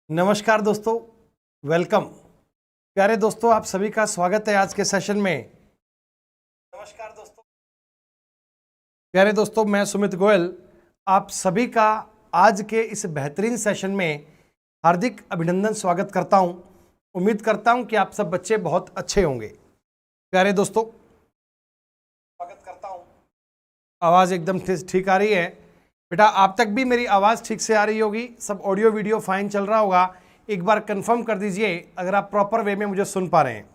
नमस्कार दोस्तों, वेलकम। प्यारे दोस्तों, आप सभी का स्वागत है आज के सेशन में। नमस्कार दोस्तों, प्यारे दोस्तों, मैं सुमित गोयल आप सभी का आज के इस बेहतरीन सेशन में हार्दिक अभिनंदन स्वागत करता हूं। उम्मीद करता हूं कि आप सब बच्चे बहुत अच्छे होंगे। प्यारे दोस्तों, स्वागत करता हूं। आवाज़ एकदम ठीक आ रही है बेटा? आप तक भी मेरी आवाज़ ठीक से आ रही होगी, सब ऑडियो वीडियो फाइन चल रहा होगा। एक बार कंफर्म कर दीजिए अगर आप प्रॉपर वे में मुझे सुन पा रहे हैं।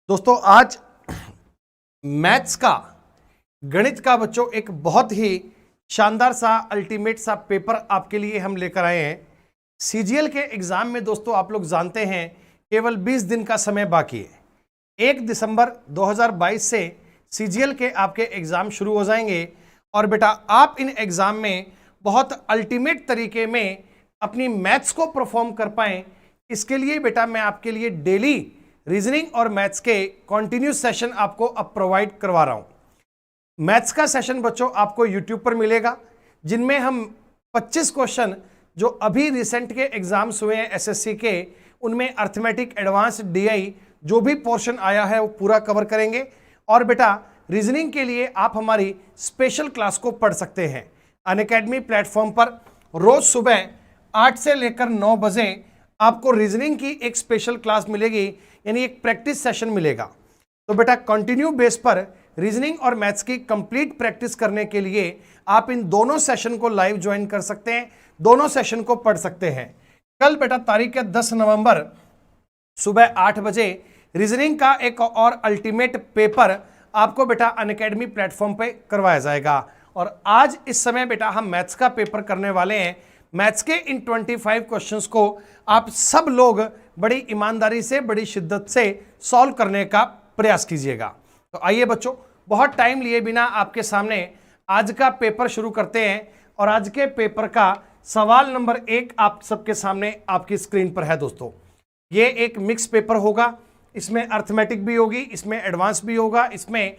दोस्तों, आज मैथ्स का, गणित का बच्चों एक बहुत ही शानदार सा अल्टीमेट सा पेपर आपके लिए हम लेकर आए हैं। सीजीएल के एग्जाम में दोस्तों आप लोग जानते हैं केवल 20 दिन का समय बाकी है। 1 दिसंबर 2022 से सीजीएल के आपके एग्जाम शुरू हो जाएंगे और बेटा आप इन एग्जाम में बहुत अल्टीमेट तरीके में अपनी मैथ्स को परफॉर्म कर पाएं, इसके लिए बेटा मैं आपके लिए डेली रीजनिंग और मैथ्स के कॉन्टिन्यूस सेशन आपको अब प्रोवाइड करवा रहा हूं। मैथ्स का सेशन बच्चों आपको यूट्यूब पर मिलेगा, जिनमें हम 25 क्वेश्चन जो अभी रिसेंट के एग्जाम्स हुए हैं एसएससी के, उनमें अर्थमेटिक एडवांस डीआई जो भी पोर्शन आया है वो पूरा कवर करेंगे। और बेटा रीजनिंग के लिए आप हमारी स्पेशल क्लास को पढ़ सकते हैं अनअकैडमी प्लेटफॉर्म पर। रोज सुबह 8 से लेकर 9 बजे आपको रीजनिंग की एक स्पेशल क्लास मिलेगी, यानी एक प्रैक्टिस सेशन मिलेगा। तो बेटा कंटिन्यू बेस पर रीजनिंग और मैथ्स की कंप्लीट प्रैक्टिस करने के लिए आप इन दोनों सेशन को लाइव ज्वाइन कर सकते हैं, दोनों सेशन को पढ़ सकते हैं। कल बेटा तारीख है 10 नवंबर सुबह 8 बजे रीजनिंग का एक और अल्टीमेट पेपर आपको बेटा अनअकैडमी प्लेटफॉर्म पे करवाया जाएगा। और आज इस समय बेटा हम मैथ्स का पेपर करने वाले हैं। मैथ्स के इन 25 क्वेश्चंस को आप सब लोग बड़ी ईमानदारी से, बड़ी शिद्दत से सॉल्व करने का प्रयास कीजिएगा। तो आइए बच्चों, बहुत टाइम लिए बिना आपके सामने आज का पेपर शुरू करते हैं। और आज के पेपर का सवाल नंबर 1 आप सबके सामने आपकी स्क्रीन पर है। दोस्तों, ये एक मिक्स पेपर होगा, इसमें अर्थमेटिक भी होगी, इसमें एडवांस भी होगा, इसमें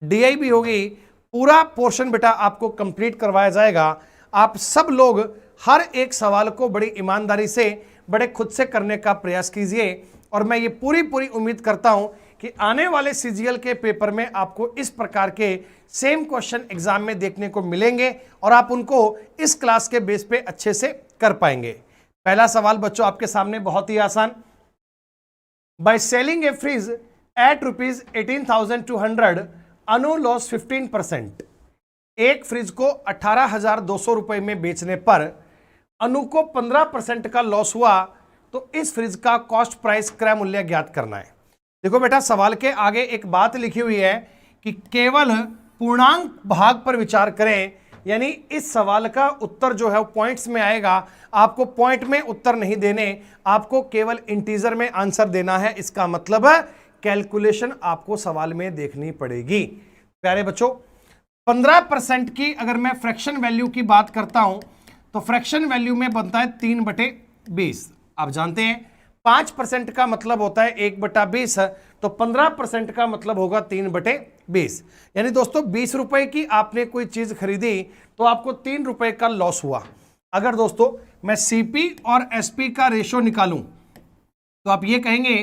डीआई भी होगी। पूरा पोर्शन बेटा आपको कंप्लीट करवाया जाएगा। आप सब लोग हर एक सवाल को बड़ी ईमानदारी से, बड़े खुद से करने का प्रयास कीजिए। और मैं ये पूरी उम्मीद करता हूं कि आने वाले सीजीएल के पेपर में आपको इस प्रकार के सेम क्वेश्चन एग्जाम में देखने को मिलेंगे और आप उनको इस क्लास के बेस पे अच्छे से कर पाएंगे। पहला सवाल बच्चों आपके सामने बहुत ही आसान। By selling a fridge at rupees 18,200, Anu loss 15%। एक फ्रिज को 18,200 रुपए में बेचने पर अनु को 15% का लॉस हुआ, तो इस फ्रिज का कॉस्ट प्राइस क्रय मूल्य ज्ञात करना है। देखो बेटा, सवाल के आगे एक बात लिखी हुई है कि केवल पूर्णांक भाग पर विचार करें, यानी इस सवाल का उत्तर जो है वो पॉइंट्स में आएगा। आपको पॉइंट में उत्तर नहीं देने, आपको केवल इंटीजर में आंसर देना है। इसका मतलब है कैलकुलेशन आपको सवाल में देखनी पड़ेगी। प्यारे बच्चों, 15% की अगर मैं फ्रैक्शन वैल्यू की बात करता हूं तो फ्रैक्शन वैल्यू में बनता है 3/20। आप जानते हैं 5% का मतलब होता है 1/20, तो 15% का मतलब होगा 3/20। यानी दोस्तों 20 रुपए की आपने कोई चीज खरीदी तो आपको 3 रुपए का लॉस हुआ। अगर दोस्तों मैं सीपी और एसपी का रेशो निकालूं तो आप ये कहेंगे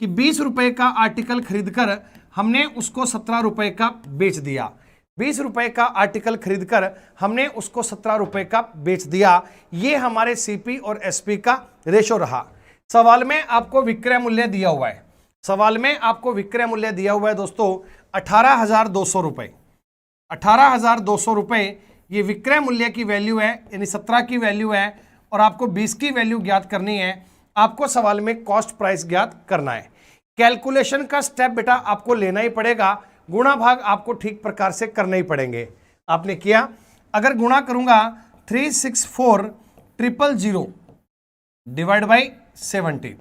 कि 20 रुपए का आर्टिकल खरीदकर हमने उसको 17 रुपए का बेच दिया। 20 रुपए का आर्टिकल खरीदकर हमने उसको 17 रुपए का बेच दिया। ये हमारे सीपी और एसपी का रेशो रहा। सवाल में आपको विक्रय मूल्य दिया हुआ है, सवाल में आपको विक्रय मूल्य दिया हुआ है दोस्तों 18,200 रुपए। 18,200 रुपए ये विक्रय मूल्य की वैल्यू है, यानी 17 की वैल्यू है और आपको 20 की वैल्यू ज्ञात करनी है। आपको सवाल में कॉस्ट प्राइस ज्ञात करना है। कैलकुलेशन का स्टेप बेटा आपको लेना ही पड़ेगा, गुणा भाग आपको ठीक प्रकार से करने ही पड़ेंगे। आपने किया, अगर गुणा करूंगा 364,000 डिवाइड बाई 17,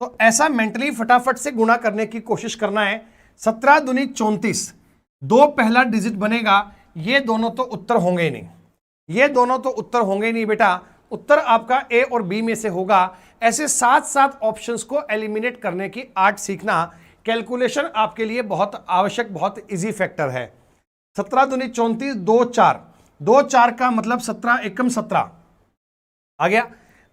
तो ऐसा मेंटली फटाफट से गुणा करने की कोशिश करना है। 17 दूनी 34, 2 पहला डिजिट बनेगा, ये दोनों तो उत्तर होंगे ही नहीं, ये दोनों तो उत्तर होंगे ही नहीं बेटा। उत्तर आपका ए और बी में से होगा। ऐसे 7 ऑप्शंस को एलिमिनेट करने की आर्ट सीखना कैलकुलेशन आपके लिए बहुत आवश्यक, बहुत इजी फैक्टर है। 17 दूनी 34, 2 4 का मतलब 17 एकम 17 आ गया।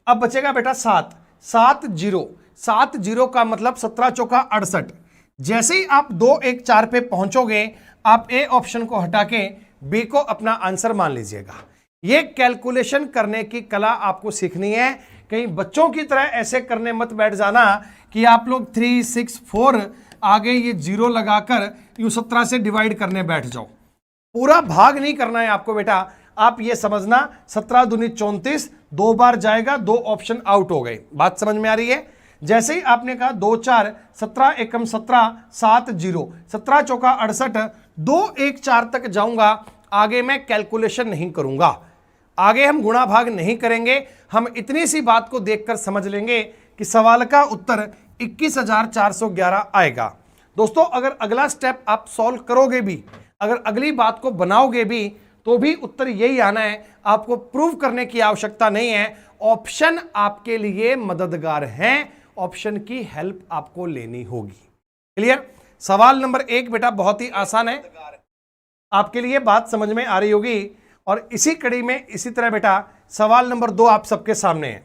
अब बचेगा बेटा 7, 7 जीरो का मतलब 17 चौका 68। जैसे ही आप 2 1 4 पे पहुंचोगे, आप ए ऑप्शन को हटा के बी को अपना आंसर मान लीजिएगा। ये कैलकुलेशन करने की कला आपको सीखनी है। कहीं बच्चों की तरह ऐसे करने मत बैठ जाना कि आप लोग 3 6 4 आगे ये जीरो लगाकर यूं 17 से डिवाइड करने बैठ जाओ। पूरा भाग नहीं करना है आपको बेटा। आप ये समझना 17 दूनी 34, 2 बार जाएगा, 2 ऑप्शन आउट हो गए। बात समझ में आ रही है? जैसे ही आपने कहा 2 4, 17 एकम 17, 7 0, 17 चौका 68, 2 1 4 तक जाऊंगा, आगे मैं कैलकुलेशन नहीं करूंगा, आगे हम गुणा भाग नहीं करेंगे। हम इतनी सी बात को देखकर समझ लेंगे कि सवाल का उत्तर 21,411 आएगा। दोस्तों, अगर अगला स्टेप आप सॉल्व करोगे भी, अगर अगली बात को बनाओगे भी, तो भी उत्तर यही आना है। आपको प्रूव करने की आवश्यकता नहीं है। ऑप्शन आपके लिए मददगार हैं, ऑप्शन की हेल्प आपको लेनी होगी। क्लियर? सवाल नंबर 1 बेटा बहुत ही आसान है, आपके लिए बात समझ में आ रही होगी। और इसी कड़ी में इसी तरह बेटा सवाल नंबर 2 आप सबके सामने है।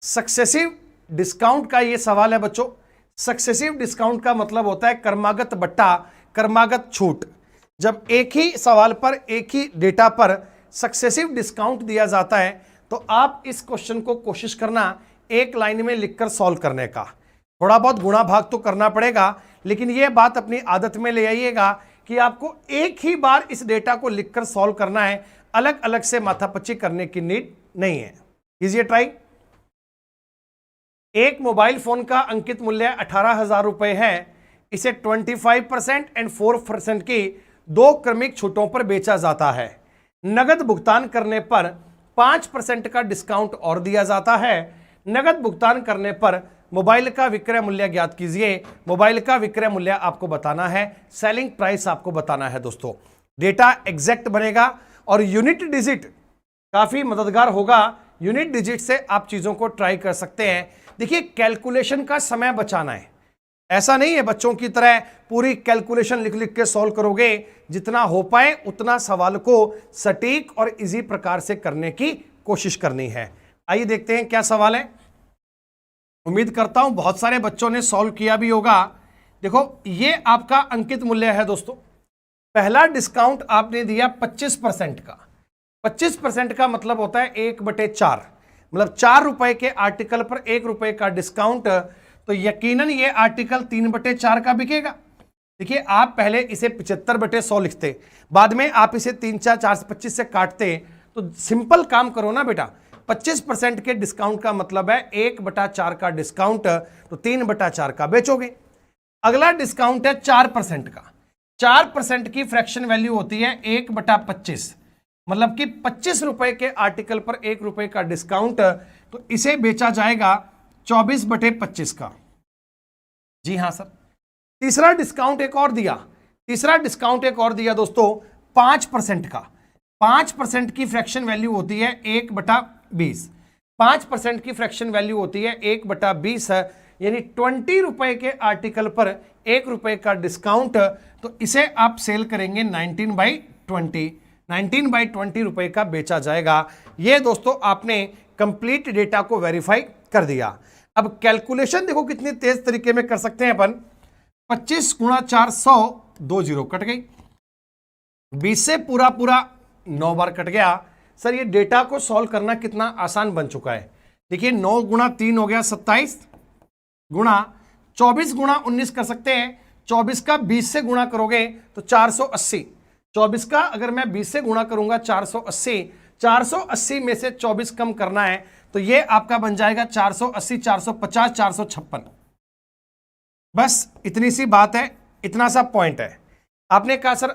सक्सेसिव डिस्काउंट का ये सवाल है बच्चों। सक्सेसिव डिस्काउंट का मतलब होता है क्रमागत बट्टा क्रमागत छूट। जब एक ही सवाल पर, एक ही डेटा पर सक्सेसिव डिस्काउंट दिया जाता है, तो आप इस क्वेश्चन को कोशिश करना एक लाइन में लिखकर सॉल्व करने का। थोड़ा बहुत गुणा भाग तो करना पड़ेगा, लेकिन यह बात अपनी आदत में ले आइएगा कि आपको एक ही बार इस डेटा को लिखकर सॉल्व करना है, अलग अलग से माथापच्ची करने की नीड नहीं है। कीजिए ट्राई। एक मोबाइल फोन का अंकित मूल्य 18,000 रुपए है। इसे 25% एंड 4% की 2 क्रमिक छूटों पर बेचा जाता है। नगद भुगतान करने पर 5% का डिस्काउंट और दिया जाता है। नगद भुगतान करने पर मोबाइल का विक्रय मूल्य ज्ञात कीजिए। मोबाइल का विक्रय मूल्य आपको बताना है, सेलिंग प्राइस आपको बताना है। दोस्तों, डेटा एग्जैक्ट बनेगा और यूनिट डिजिट काफी मददगार होगा। यूनिट डिजिट से आप चीजों को ट्राई कर सकते हैं। देखिए, कैलकुलेशन का समय बचाना है। ऐसा नहीं है बच्चों की तरह पूरी कैलकुलेशन लिख लिख के सॉल्व करोगे। जितना हो पाए उतना सवाल को सटीक और इजी प्रकार से करने की कोशिश करनी है। आइए देखते हैं क्या सवाल है। उम्मीद करता हूं बहुत सारे बच्चों ने सॉल्व किया भी होगा। देखो, ये आपका अंकित मूल्य है दोस्तों। पहला डिस्काउंट आपने दिया 25% का। 25% का मतलब होता है 1/4, मतलब 4 रुपए के आर्टिकल पर 1 रुपए का डिस्काउंट। तो यकीनन ये आर्टिकल 3/4 का बिकेगा। देखिए, आप पहले इसे 75/100 लिखते, बाद में आप इसे 3 4 4 25 से काटते। तो सिंपल काम करो ना बेटा, 25% के डिस्काउंट का मतलब है 1/4 का डिस्काउंट, तो 3/4 का बेचोगे। अगला डिस्काउंट है 4% का। 4% की फ्रैक्शन वैल्यू होती है 1/25, मतलब कि 25 रुपए के आर्टिकल पर 1 रुपए का डिस्काउंट, तो इसे बेचा जाएगा 24/25 का। जी हां सर। तीसरा डिस्काउंट एक और दिया दोस्तों 5% का। 5% की फ्रैक्शन वैल्यू होती है 1/20। 5% की फ्रैक्शन वैल्यू होती है 1/20 है, यानी 20 रुपए के आर्टिकल पर 1 रुपए का डिस्काउंट, तो इसे आप सेल करेंगे 19/20। 19/20 रुपए का बेचा जाएगा। ये दोस्तों आपने कंप्लीट डेटा को वेरीफाई कर दिया। अब कैलकुलेशन देखो कितनी तेज तरीके में कर सकते हैं अपन। 25 × 4 100, 2 जीरो कट गई। 20 से पूरा 9 बार कट गया। सर, ये डेटा को सॉल्व करना कितना आसान बन चुका है। देखिए, 9 × 3 हो गया 27, गुणा 24 × 19 कर सकते हैं। 24 का 20 से गुणा करोगे तो 480। 24 का अगर मैं 20 से गुणा करूंगा 480, 480 में से 24 कम करना है, तो ये आपका बन जाएगा 480, 450, 456। बस इतनी सी बात है, इतना सा पॉइंट है। आपने कहा सर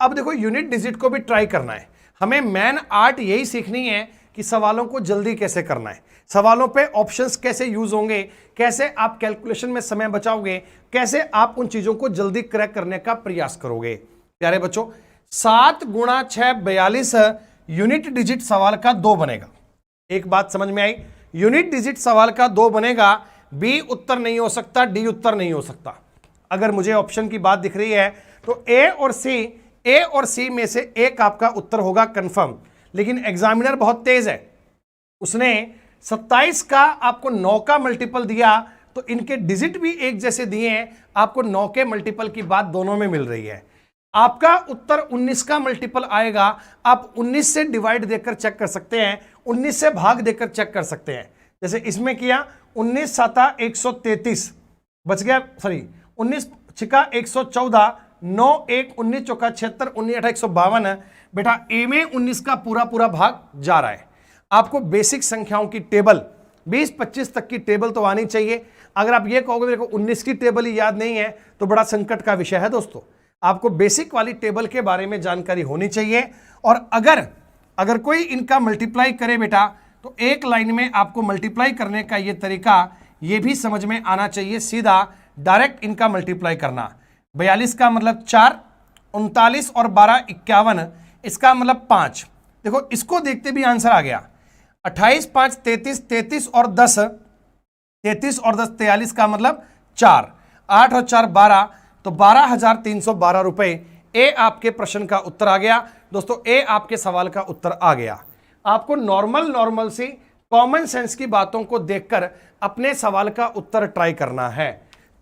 अब देखो यूनिट डिजिट को भी ट्राई करना है। हमें मेन आर्ट यही सीखनी है कि सवालों को जल्दी कैसे करना है, सवालों पे ऑप्शंस कैसे यूज होंगे, कैसे आप कैलकुलेशन में समय बचाओगे, कैसे आप उन चीजों को जल्दी क्रैक करने का प्रयास करोगे। प्यारे बच्चों, 7 × 6 42 यूनिट डिजिट सवाल का 2 बनेगा। एक बात समझ में आई, यूनिट डिजिट सवाल का 2 बनेगा। बी उत्तर नहीं हो सकता, डी उत्तर नहीं हो सकता। अगर मुझे ऑप्शन की बात दिख रही है तो ए और सी में से एक आपका उत्तर होगा कंफर्म। लेकिन एग्जामिनर बहुत तेज है, उसने 27 का आपको 9 का मल्टीपल दिया, तो इनके डिजिट भी एक जैसे दिए हैं, आपको 9 के मल्टीपल की बात दोनों में मिल रही है। आपका उत्तर 19 का मल्टीपल आएगा, आप 19 से डिवाइड देकर चेक कर सकते हैं, 19 से भाग देकर चेक कर सकते हैं। जैसे इसमें किया 19 साता 133 बच गया, सॉरी 19 छिका 114, 9 1 19 चौका 76, 19 8 152। बेटा ए में 19 का पूरा पूरा भाग जा रहा है। आपको बेसिक संख्याओं की टेबल 20-25 तक की टेबल तो आनी चाहिए। अगर आप ये कहोगे देखो 19 की टेबल ही याद नहीं है तो बड़ा संकट का विषय है दोस्तों। आपको बेसिक वाली टेबल के बारे में जानकारी होनी चाहिए। और अगर कोई इनका मल्टीप्लाई करे बेटा, तो एक लाइन में आपको मल्टीप्लाई करने का ये तरीका ये भी समझ में आना चाहिए, सीधा डायरेक्ट इनका मल्टीप्लाई करना। 42 का मतलब 4, 39 और 12 51, इसका मतलब 5। देखो इसको देखते भी आंसर आ गया। 28 5 33, 33 और 10 43 का मतलब 4, 8 और 4 12, तो 12,312 रुपए ए आपके प्रश्न का उत्तर आ गया दोस्तों। ए आपके सवाल का उत्तर आ गया। आपको नॉर्मल सी कॉमन सेंस की बातों को देखकर अपने सवाल का उत्तर ट्राई करना है।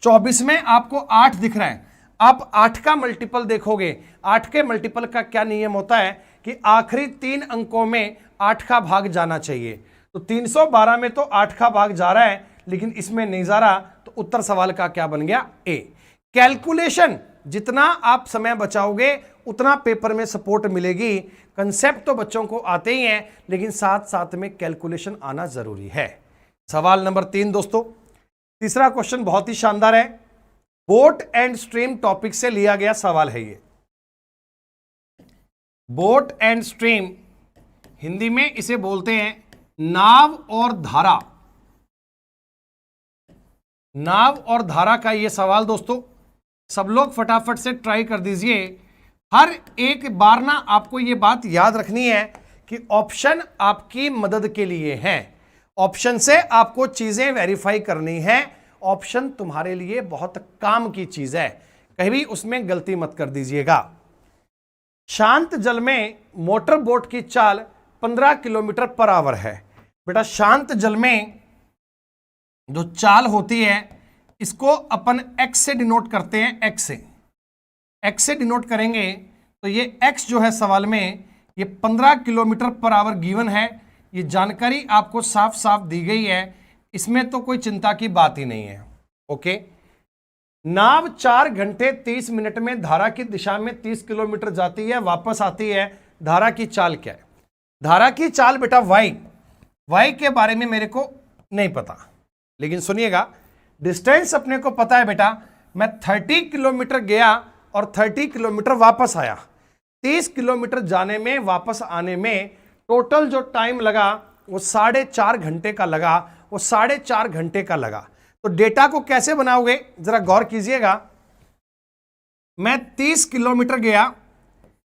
24 में आपको 8 दिख रहा है, आप 8 का मल्टीपल देखोगे। 8 के मल्टीपल का क्या नियम होता है कि आखिरी 3 अंकों में 8 का भाग जाना चाहिए। तो 312 में तो 8 का भाग जा रहा है, लेकिन इसमें नहीं जा रहा, तो उत्तर सवाल का क्या बन गया? ए। कैलकुलेशन जितना आप समय बचाओगे उतना पेपर में सपोर्ट मिलेगी। कंसेप्ट तो बच्चों को आते ही हैं, लेकिन साथ साथ में कैलकुलेशन आना जरूरी है। सवाल नंबर 3 दोस्तों, तीसरा क्वेश्चन बहुत ही शानदार है। बोट एंड स्ट्रीम टॉपिक से लिया गया सवाल है ये। बोट एंड स्ट्रीम, हिंदी में इसे बोलते हैं नाव और धारा। नाव और धारा का ये सवाल दोस्तों, सब लोग फटाफट से ट्राई कर दीजिए। हर एक बार ना आपको ये बात याद रखनी है कि ऑप्शन आपकी मदद के लिए हैं। ऑप्शन से आपको चीजें वेरीफाई करनी है। ऑप्शन तुम्हारे लिए बहुत काम की चीज है, कहीं भी उसमें गलती मत कर दीजिएगा। शांत जल में मोटर बोट की चाल 15 किलोमीटर पर आवर है। बेटा शांत जल में जो चाल होती है इसको अपन x से डिनोट करते हैं। x से डिनोट करेंगे तो ये x जो है सवाल में ये 15 किलोमीटर पर आवर गिवन है। ये जानकारी आपको साफ साफ दी गई है, इसमें तो कोई चिंता की बात ही नहीं है। ओके, नाव 4 घंटे 30 मिनट में धारा की दिशा में 30 किलोमीटर जाती है, वापस आती है। धारा की चाल क्या है? धारा की चाल बेटा y के बारे में मेरे को नहीं पता, लेकिन सुनिएगा, डिस्टेंस अपने को पता है बेटा। मैं 30 किलोमीटर गया और 30 किलोमीटर वापस आया। 30 किलोमीटर जाने में वापस आने में टोटल जो टाइम लगा वो 4.5 घंटे का लगा, वो 4.5 घंटे का लगा। तो डेटा को कैसे बनाओगे जरा गौर कीजिएगा। मैं 30 किलोमीटर गया,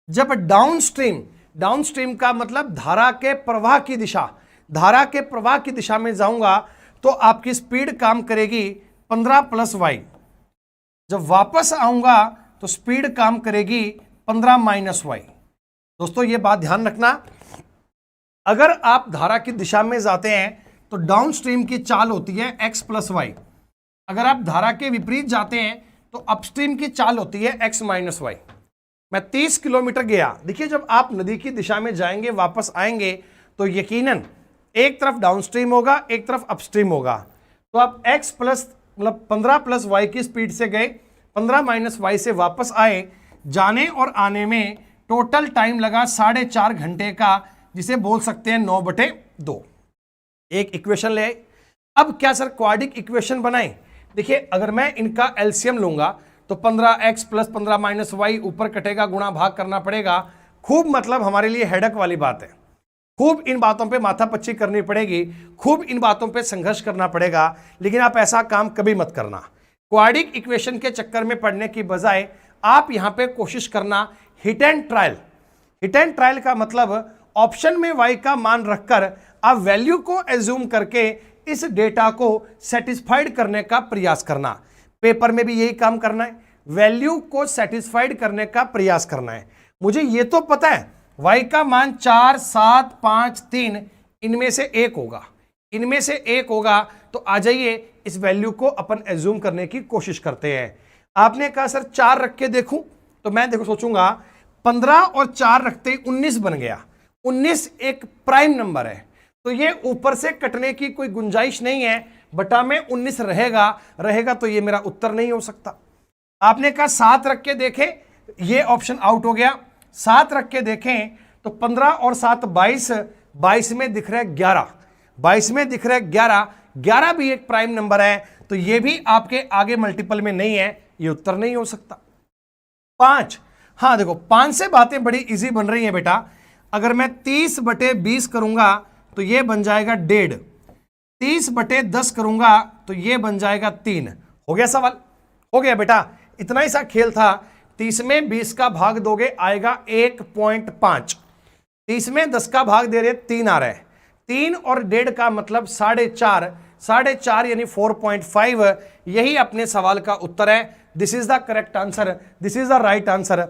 जब डाउनस्ट्रीम का मतलब धारा के प्रवाह की दिशा, धारा के प्रवाह की दिशा में जाऊंगा तो आपकी स्पीड काम करेगी 15 + y। जब वापस आऊंगा तो स्पीड काम करेगी 15 - y। दोस्तों ये बात ध्यान रखना, अगर आप धारा की दिशा में जाते हैं तो डाउनस्ट्रीम की चाल होती है x + y। अगर आप धारा के विपरीत जाते हैं तो अपस्ट्रीम की चाल होती है x - y। मैं 30 किलोमीटर गया। देखिए जब आप नदी की दिशा में जाएंगे वापस आएंगे तो यकीनन एक तरफ डाउनस्ट्रीम होगा, एक तरफ अपस्ट्रीम होगा। तो आप x प्लस मतलब 15 + y की स्पीड से गए, 15 - y से वापस आए। जाने और आने में टोटल टाइम लगा 4.5 घंटे का, जिसे बोल सकते हैं 9/2। एक इक्वेशन ले आए। अब क्या सर क्वाड्रिक इक्वेशन बनाए? देखिए अगर मैं इनका एलसीएम लूंगा तो 15x + 15 - y ऊपर कटेगा, गुणा भाग करना पड़ेगा। खूब मतलब हमारे लिए हेडक वाली बात है, खूब इन बातों पे माथापच्ची करनी पड़ेगी, खूब इन बातों पे संघर्ष करना पड़ेगा। लेकिन आप ऐसा काम कभी मत करना। क्वाड्रिक इक्वेशन के चक्कर में पड़ने की बजाय आप यहां पे कोशिश करना hit and trial. Hit and trial का मतलब ऑप्शन में y का मान रखकर आप वैल्यू को एज्यूम करके इस डेटा को सेटिस्फाइड करने का प्रयास करना। पेपर में भी यही काम करना है, वैल्यू को सेटिस्फाइड करने का प्रयास करना है। मुझे ये तो पता है y का मान 4 7 5 3 इनमें से एक होगा, इनमें से एक होगा। तो आ जाइए इस वैल्यू को अपन एज्यूम करने की कोशिश करते हैं। आपने कहा सर 4 रख के देखूं, तो मैं देखो सोचूंगा 15 और 4 रखते ही 19 बन गया। 19 एक प्राइम नंबर है, तो ये ऊपर से कटने की कोई गुंजाइश नहीं है, बटा में 19 रहेगा तो ये मेरा उत्तर नहीं हो सकता। आपने कहा 7 रख के देखें, ये ऑप्शन आउट हो गया। 7 रख के देखें तो 15 और 7 22, 22 में दिख रहा है 11, 22 में दिख रहा है 11, 11 भी एक प्राइम नंबर है, तो ये भी आपके आगे मल्टीपल में नहीं है, ये उत्तर नहीं हो सकता। 5, हाँ देखो 5 से बातें बड़ी इजी बन रही हैं बेटा। अगर मैं 30/20 करूंगा तो ये बन जाएगा 1.5, 30/10 करूंगा तो ये बन जाएगा 3। हो गया सवाल, हो गया बेटा, इतना ही सा खेल था। 30 में 20 का भाग दोगे आएगा 1.5, 30 में 10 का भाग दे रहे 3 आ रहा है, 3 और 1.5 का मतलब 4.5, 4.5 यानी 4.5, यही अपने सवाल का उत्तर है। This is the correct answer, this is the right answer.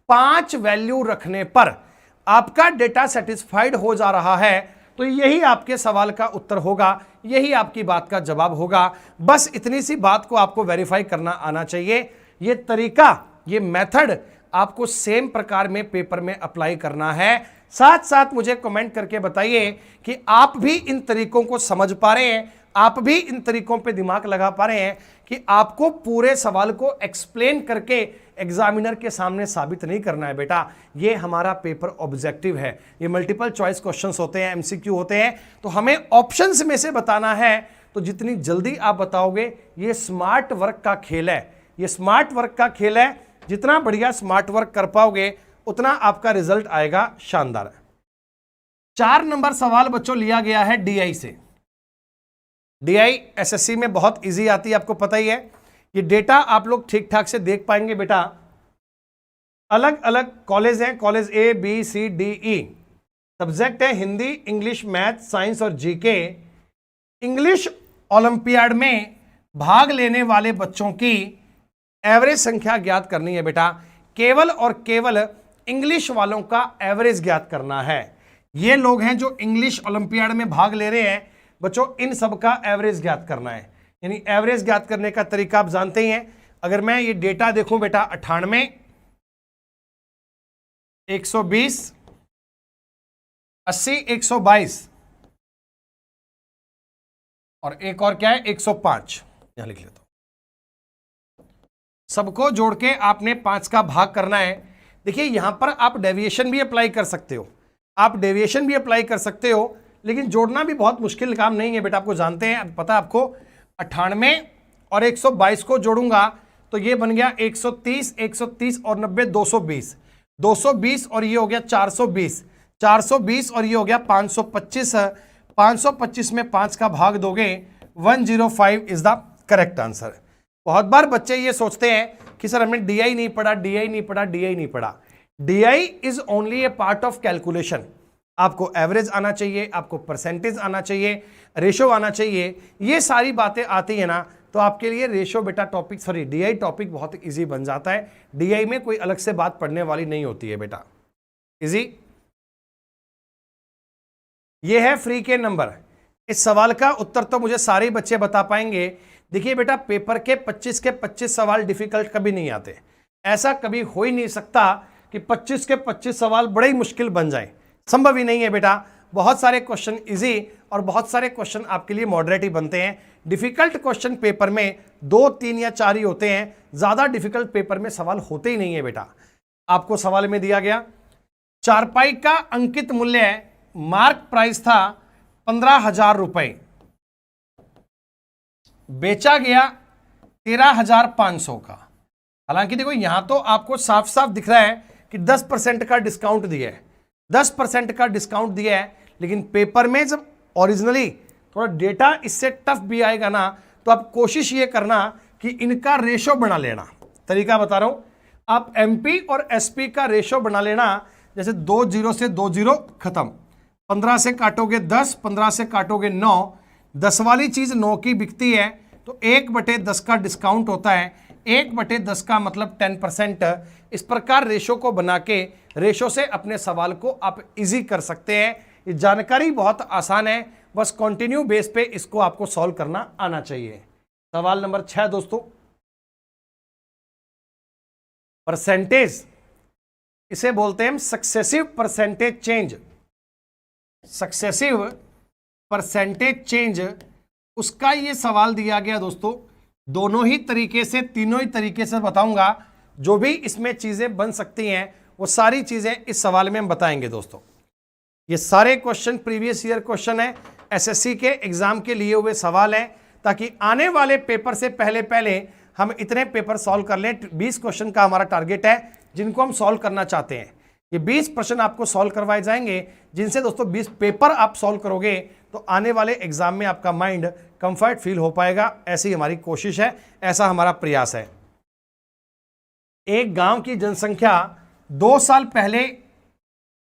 5 value रखने पर आपका डेटा सेटिस्फाइड हो जा रहा है, तो यही आपके सवाल का उत्तर होगा, यही आपकी बात का जवाब होगा। बस इतनी सी बात को आपको वेरीफाई करना आना चाहिए। ये तरीका, ये मेथड आपको सेम प्रकार में पेपर में अप्लाई करना है। साथ साथ मुझे कमेंट करके बताइए कि आप भी इन तरीकों को समझ पा रहे हैं, आप भी इन तरीकों पे दिमाग लगा पा रहे हैं कि आपको पूरे सवाल को एक्सप्लेन करके एग्जामिनर के सामने साबित नहीं करना है बेटा। ये हमारा पेपर ऑब्जेक्टिव है, ये मल्टीपल चॉइस क्वेश्चंस होते हैं, एमसीक्यू होते हैं, तो हमें ऑप्शंस में से बताना है। तो जितनी जल्दी आप बताओगे, ये स्मार्ट वर्क का खेल है, ये स्मार्ट वर्क का खेल है। जितना बढ़िया स्मार्ट वर्क कर पाओगे उतना आपका रिजल्ट आएगा शानदार। 4 नंबर सवाल बच्चों लिया गया है डीआई से। डीआई एसएससी में बहुत इजी आती है, आपको पता ही है। ये डेटा आप लोग ठीक ठाक से देख पाएंगे बेटा। अलग अलग कॉलेज हैं, college A B C D E, subject है हिंदी, इंग्लिश, मैथ, साइंस और जीके। इंग्लिश ओलंपियाड में भाग लेने वाले बच्चों की एवरेज संख्या ज्ञात करनी है बेटा। केवल और केवल इंग्लिश वालों का एवरेज ज्ञात करना है। ये लोग हैं जो इंग्लिश ओलंपियाड में भाग ले रहे हैं बच्चों, इन सब का एवरेज ज्ञात करना है। यानी एवरेज ज्ञात करने का तरीका आप जानते ही हैं। अगर मैं ये डेटा देखूं बेटा, 98, 120, 80, 122 और एक और क्या है 105, यहां लिख लेता हूं। सबको जोड़ के आपने 5 का भाग करना है। देखिए यहां पर आप डेविएशन भी अप्लाई कर सकते हो, आप डेविएशन भी अप्लाई कर सकते हो, लेकिन जोड़ना भी बहुत मुश्किल काम नहीं है बेटा। आपको जानते हैं, पता है आपको, 98 और 122 को जोड़ूंगा तो ये बन गया 130, 130 और 90, 220, 220 और ये हो गया 420, 420 और ये हो गया 525, 525 में 5 का भाग दोगे 105 इज द करेक्ट आंसर। बहुत बार बच्चे ये सोचते हैं कि सर हमने डीआई नहीं पढ़ा, डीआई नहीं पढ़ा, डीआई नहीं पढ़ा। DI is only A part of calculation. आपको एवरेज आना चाहिए, आपको परसेंटेज आना चाहिए, रेशो आना चाहिए, ये सारी बातें आती है ना, तो आपके लिए रेशो बेटा टॉपिक, सॉरी डीआई टॉपिक बहुत इजी बन जाता है। डीआई में कोई अलग से बात पढ़ने वाली नहीं होती है बेटा, इजी। ये है फ्री के नंबर। इस सवाल का उत्तर तो मुझे सारे बच्चे बता पाएंगे। देखिए बेटा, पेपर के 25 के 25 सवाल डिफिकल्ट कभी नहीं आते। ऐसा कभी हो ही नहीं सकता कि 25 के 25 सवाल बड़े ही मुश्किल बन जाए, संभव ही नहीं है बेटा। बहुत सारे क्वेश्चन इजी और बहुत सारे क्वेश्चन आपके लिए मॉडरेट ही बनते हैं। डिफिकल्ट क्वेश्चन पेपर में 2, 3 या 4 ही होते हैं, ज़्यादा डिफिकल्ट पेपर में सवाल होते ही नहीं है बेटा। आपको सवाल में दिया गया चारपाई का अंकित मूल्य मार्क प्राइस था 15,000 रुपए, बेचा गया 13,500 का। हालांकि देखो यहां तो आपको साफ साफ दिख रहा है कि 10% का डिस्काउंट दिया है, 10% का डिस्काउंट दिया है, लेकिन पेपर में जब ओरिजिनली थोड़ा डेटा इससे टफ भी आएगा ना, तो आप कोशिश ये करना कि इनका रेशो बना लेना। तरीका बता रहा हूं, आप एमपी और एसपी का रेशो बना लेना। जैसे 2 0 से 2 0 खत्म, 15 से काटोगे 10, 15 से काटोगे 9, 10 वाली चीज 9 की बिकती है, तो 1/10 का डिस्काउंट होता है। 1/10 का मतलब 10%। इस प्रकार रेशो को बना के रेशो से अपने सवाल को आप इजी कर सकते हैं। ये जानकारी बहुत आसान है, बस कंटिन्यू बेस पे इसको आपको सॉल्व करना आना चाहिए। सवाल नंबर 6 दोस्तों, परसेंटेज, इसे बोलते हैं हम successive percentage change. Successive percentage change, उसका ये सवाल दिया गया दोस्तों। दोनों ही तरीके से, तीनों ही तरीके से बताऊंगा। जो भी इसमें चीजें बन सकती हैं वो सारी चीजें इस सवाल में हम बताएंगे दोस्तों। ये सारे क्वेश्चन प्रीवियस ईयर क्वेश्चन है, एसएससी के एग्जाम के लिए हुए सवाल हैं, ताकि आने वाले पेपर से पहले पहले हम इतने पेपर सॉल्व कर लें। 20 क्वेश्चन का हमारा टारगेट है जिनको हम सॉल्व करना चाहते हैं। ये 20 प्रश्न आपको सॉल्व करवाए जाएंगे, जिनसे दोस्तों 20 पेपर आप सॉल्व करोगे तो आने वाले एग्जाम में आपका माइंड कंफर्ट फील हो पाएगा। ऐसी हमारी कोशिश है, ऐसा हमारा प्रयास है। एक गांव की जनसंख्या 2 साल पहले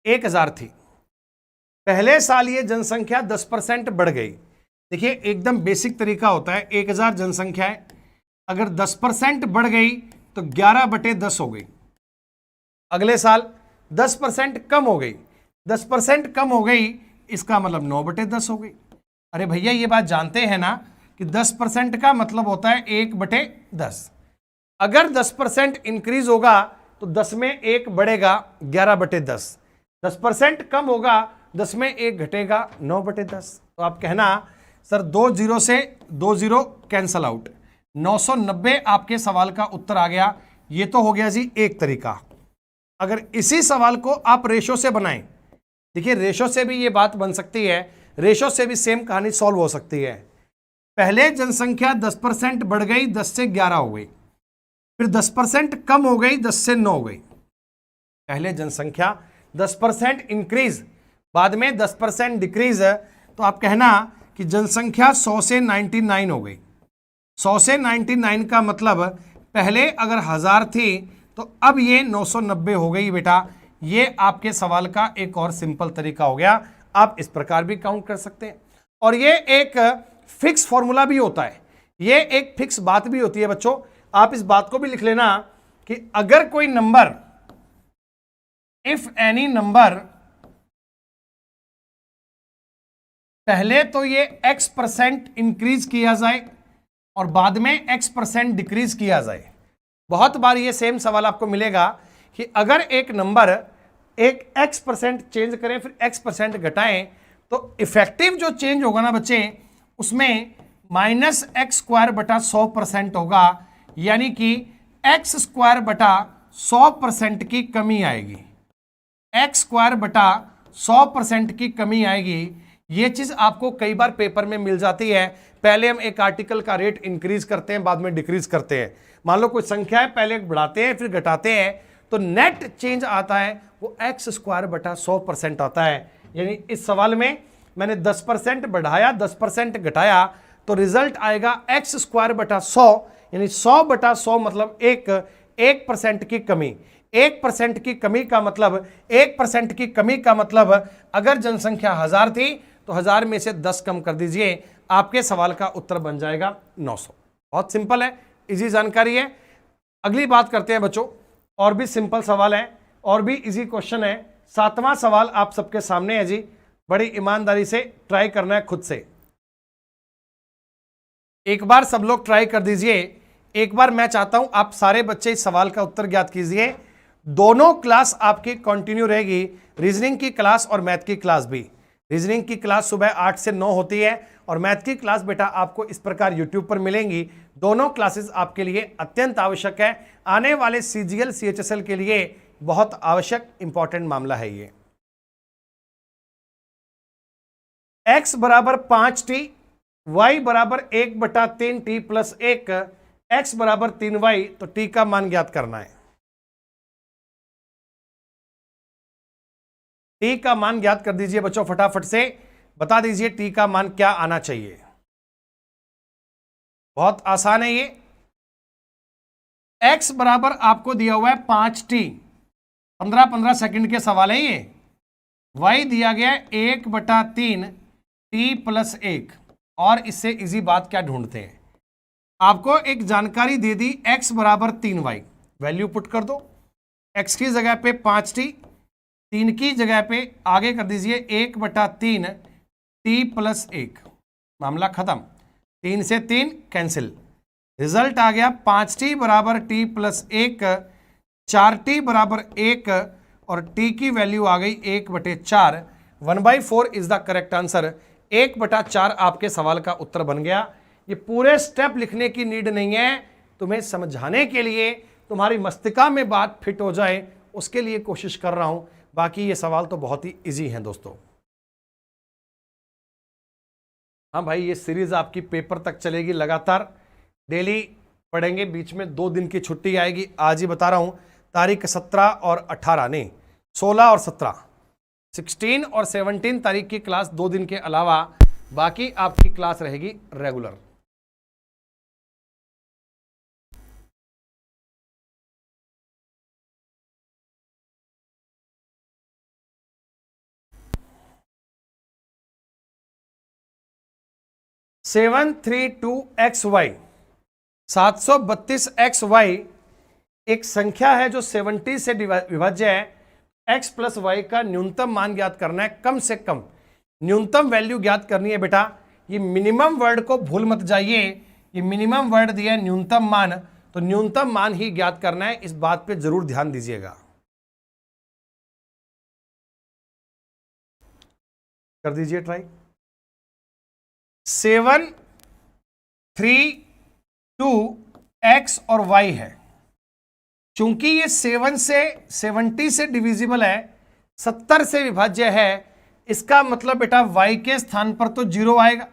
1000 थी। पहले साल ये जनसंख्या 10% बढ़ गई। देखिए एकदम बेसिक तरीका होता है, 1000 जनसंख्या है, अगर 10% बढ़ गई तो 11/10 हो गई। अगले साल 10% कम हो गई, 10% कम हो गई, इसका मतलब 9/10 हो गई। अरे भैया ये बात जानते हैं ना कि 10% का मतलब होता है 1/10। अगर 10% इंक्रीज होगा तो 10 में 1 बढ़ेगा, 11/10। 10% कम होगा, 10 में 1 घटेगा, 9/10। तो आप कहना सर 2 0 से 2 0 कैंसल आउट, 990 आपके सवाल का उत्तर आ गया। ये तो हो गया जी एक तरीका। अगर इसी सवाल को आप रेशो से बनाएं, देखिए रेशो से भी ये बात बन सकती है, रेशो से भी सेम कहानी सॉल्व हो सकती है। पहले जनसंख्या 10% बढ़ गई, 10 से 11 हो गई, फिर 10% कम हो गई, 10 से 9 हो गई। पहले जनसंख्या 10% इंक्रीज, बाद में 10% डिक्रीज है, तो आप कहना कि जनसंख्या 100 से 99 हो गई। 100 से 99 का मतलब पहले अगर 1000 थी तो अब ये 990 हो गई बेटा। ये आपके सवाल का एक और सिंपल तरीका हो गया। आप इस प्रकार भी काउंट कर सकते हैं, और ये एक फिक्स फॉर्मूला भी होता है, ये एक फिक्स बात भी होती है बच्चों। आप इस बात को भी लिख लेना कि अगर कोई नंबर, इफ एनी नंबर, पहले तो ये x% इंक्रीज किया जाए और बाद में x% डिक्रीज किया जाए। बहुत बार ये सेम सवाल आपको मिलेगा कि अगर एक नंबर एक x% चेंज करें फिर x% घटाएं, तो इफेक्टिव जो चेंज होगा ना बच्चे, उसमें -x²/100% होगा, यानी कि x²/100% की कमी आएगी। x²/100% की कमी आएगी। ये चीज आपको कई बार पेपर में मिल जाती है। पहले हम एक आर्टिकल का रेट इंक्रीज करते हैं, बाद में डिक्रीज करते हैं। मान लो कोई संख्या है, पहले बढ़ाते हैं फिर घटाते हैं, तो नेट चेंज आता है वो x²/100% आता है। यानी इस सवाल में मैंने 10% बढ़ाया, 10% घटाया, तो रिजल्ट आएगा x²/100, यानी 100/100 मतलब 1% की कमी। 1% की कमी का मतलब, 1% की कमी का मतलब अगर जनसंख्या 1000 थी तो 1000 में से 10 कम कर दीजिए, आपके सवाल का उत्तर बन जाएगा 900। बहुत सिंपल है, इजी जानकारी है। अगली बात करते हैं बच्चों, और भी सिंपल सवाल है और भी इजी क्वेश्चन है। 7वां सवाल आप सबके सामने है जी, बड़ी ईमानदारी से ट्राई करना है खुद से। एक बार सब लोग ट्राई कर दीजिए। एक बार मैं चाहता हूं आप सारे बच्चे इस सवाल का उत्तर ज्ञात कीजिए। दोनों क्लास आपकी कंटिन्यू रहेगी, रीजनिंग की क्लास और मैथ की क्लास भी। रीजनिंग की क्लास सुबह 8 से 9 होती है और मैथ की क्लास बेटा आपको इस प्रकार यूट्यूब पर मिलेंगी। दोनों क्लासेस आपके लिए अत्यंत आवश्यक है, आने वाले CGL CHSL के लिए बहुत आवश्यक इंपॉर्टेंट मामला है ये। x बराबर 5t, y बराबर 1/3t प्लस 1, x बराबर 3y, तो t का मान ज्ञात करना है। t का मान ज्ञात कर दीजिए बच्चों, फटाफट से बता दीजिए t का मान क्या आना चाहिए। बहुत आसान है ये। x बराबर आपको दिया हुआ है 5t, 15-15 सेकंड के सवाल है ये। y दिया गया है 1/3 t प्लस 1, और इससे इजी बात क्या ढूंढते हैं। आपको एक जानकारी दे दी, x बराबर 3y, वैल्यू पुट कर दो। x की जगह पे 5t, 3 की जगह पे आगे कर दीजिए 1/3 t + 1, मामला खत्म। 3 से 3 कैंसिल, रिजल्ट आ गया 5t = t + 1, 4t = 1 और t की वैल्यू आ गई 1/4। 1/4 इज द करेक्ट आंसर। 1/4 आपके सवाल का उत्तर बन गया। ये पूरे स्टेप लिखने की नीड नहीं है, तुम्हें समझाने के लिए, तुम्हारी मस्तिष्क में बात फिट हो जाए उसके लिए कोशिश कर रहा हूं। बाकी ये सवाल तो बहुत ही इजी हैं दोस्तों। हाँ भाई, ये सीरीज आपकी पेपर तक चलेगी लगातार, डेली पढ़ेंगे, बीच में 2 दिन की छुट्टी आएगी। आज ही बता रहा हूं, तारीख 17 और 18 नहीं, 16 और 17, 16 और 17 तारीख की क्लास 2 दिन के अलावा बाकी आपकी क्लास रहेगी रेगुलर। (732xy) 732xy एक संख्या है जो 70 से विभाज्य है। x + y का न्यूनतम मान ज्ञात करना है, कम से कम न्यूनतम वैल्यू ज्ञात करनी है बेटा। ये मिनिमम वर्ड को भूल मत जाइए, ये मिनिमम वर्ड दिया है न्यूनतम मान, तो न्यूनतम मान ही ज्ञात करना है, इस बात पे जरूर ध्यान दीजिएगा। कर दीजिए ट्राई। 732x और y है, चूंकि ये 7 से 70 से डिविजिबल है, 70 से विभाज्य है, इसका मतलब बेटा y के स्थान पर तो 0 आएगा,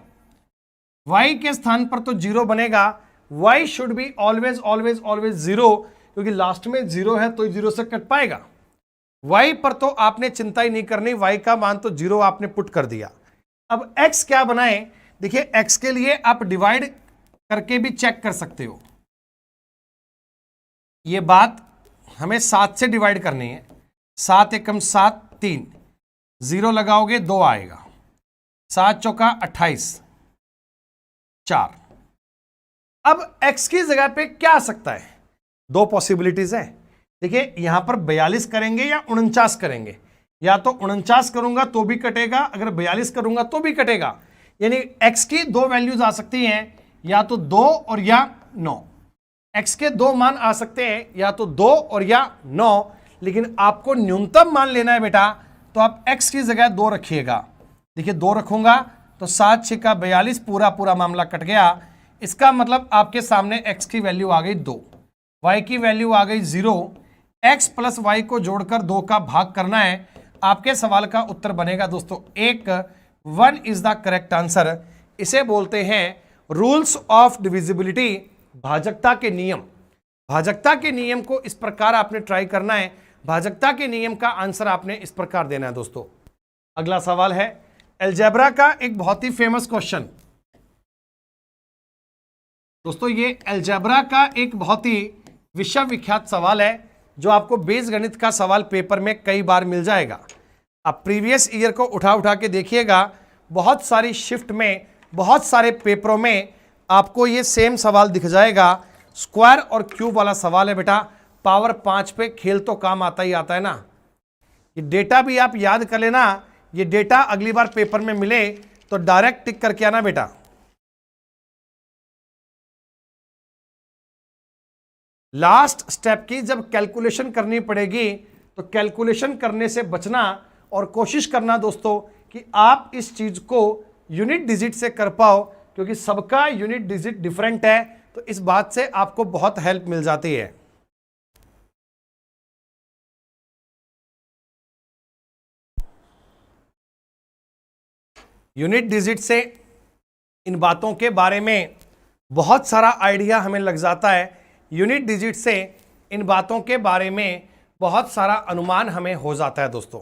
y के स्थान पर तो 0 बनेगा। y should be always always always 0, क्योंकि लास्ट में 0 है तो 0 से कट पाएगा। y पर तो आपने चिंता ही नहीं करनी, y का मान तो 0 आपने पुट कर दिया। अब x क्या बनाए, देखिए x के लिए आप डिवाइड करके भी चेक कर सकते हो। ये बात हमें 7 से डिवाइड करनी है। 7 एकम 7, 3, 0 लगाओगे 2 आएगा, 7 चौका 28, 4। अब x की जगह पे क्या आ सकता है, 2 पॉसिबिलिटीज है। देखिए यहां पर 42 करेंगे या 49 करेंगे, या तो 49 करूंगा तो भी कटेगा, अगर 42 करूंगा तो भी कटेगा। यानी x की 2 वैल्यूज आ सकती हैं, या तो 2 और या 9। x के 2 मान आ सकते हैं, या तो 2 और या 9, लेकिन आपको न्यूनतम मान लेना है बेटा, तो आप x की जगह 2 रखिएगा। देखिए 2 रखूंगा तो 7 6 का 42, पूरा पूरा मामला कट गया। इसका मतलब आपके सामने x की वैल्यू आ गई 2, y की वैल्यू आ गई 0। x + y को जोड़कर 2 का भाग करना है, आपके सवाल का उत्तर बनेगा दोस्तों 1। 1 इज द करेक्ट आंसर। इसे बोलते हैं रूल्स ऑफ डिविजिबिलिटी, भाजकता के नियम। भाजकता के नियम को इस प्रकार आपने ट्राई करना है, भाजकता के नियम का आंसर आपने इस प्रकार देना है दोस्तों। अगला सवाल है अलजेब्रा का एक बहुत ही फेमस क्वेश्चन। दोस्तों ये अलजेब्रा का एक बहुत ही विश्व विख्यात सवाल है, जो आपको बीजगणित का सवाल पेपर में कई बार मिल जाएगा। आप प्रीवियस ईयर को उठा उठा के देखिएगा, बहुत सारी शिफ्ट में, बहुत सारे पेपरों में आपको ये सेम सवाल दिख जाएगा। स्क्वायर और क्यूब वाला सवाल है बेटा, पावर 5 पे खेल तो काम आता ही आता है ना। ये डेटा भी आप याद कर लेना, ये डेटा अगली बार पेपर में मिले तो डायरेक्ट टिक करके आना बेटा। लास्ट स्टेप की जब कैलकुलेशन करनी पड़ेगी तो कैलकुलेशन करने से बचना और कोशिश करना दोस्तों कि आप इस चीज को यूनिट डिजिट से कर पाओ, क्योंकि सबका यूनिट डिजिट डिफरेंट है, तो इस बात से आपको बहुत हेल्प मिल जाती है। यूनिट डिजिट से इन बातों के बारे में बहुत सारा आइडिया हमें लग जाता है। यूनिट डिजिट से इन बातों के बारे में बहुत सारा अनुमान हमें हो जाता है दोस्तों।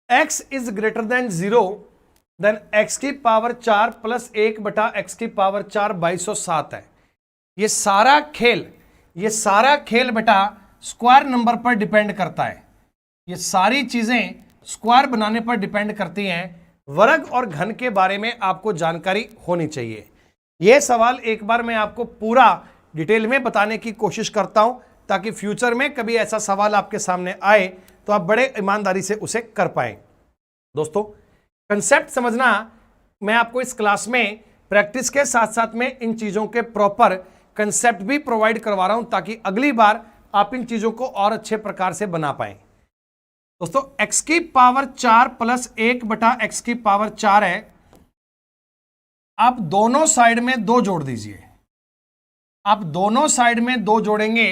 x is greater than 0 then x की पावर 4 + 1/x की पावर 4 2207 है। ये सारा खेल बेटा स्क्वायर नंबर पर डिपेंड करता है। ये सारी चीजें स्क्वायर बनाने पर डिपेंड करती हैं। वर्ग और घन के बारे में आपको जानकारी होनी चाहिए। यह सवाल एक बार मैं आपको पूरा डिटेल में बताने की कोशिश करता हूं ताकि फ्यूचर में कभी ऐसा सवाल आपके सामने आए तो आप बड़े ईमानदारी से उसे कर पाएं। दोस्तों, कंसेप्ट समझना, मैं आपको इस क्लास में प्रैक्टिस के साथ साथ में इन चीजों के प्रॉपर कंसेप्ट भी प्रोवाइड करवा रहा हूं ताकि अगली बार आप इन चीजों को और अच्छे प्रकार से बना पाएं। दोस्तों, x की पावर 4 प्लस 1 बटा x की पावर 4 है। आप दोनों साइड में 2 जोड़ दीजिए। आप दोनों साइड में 2 जोड़ेंगे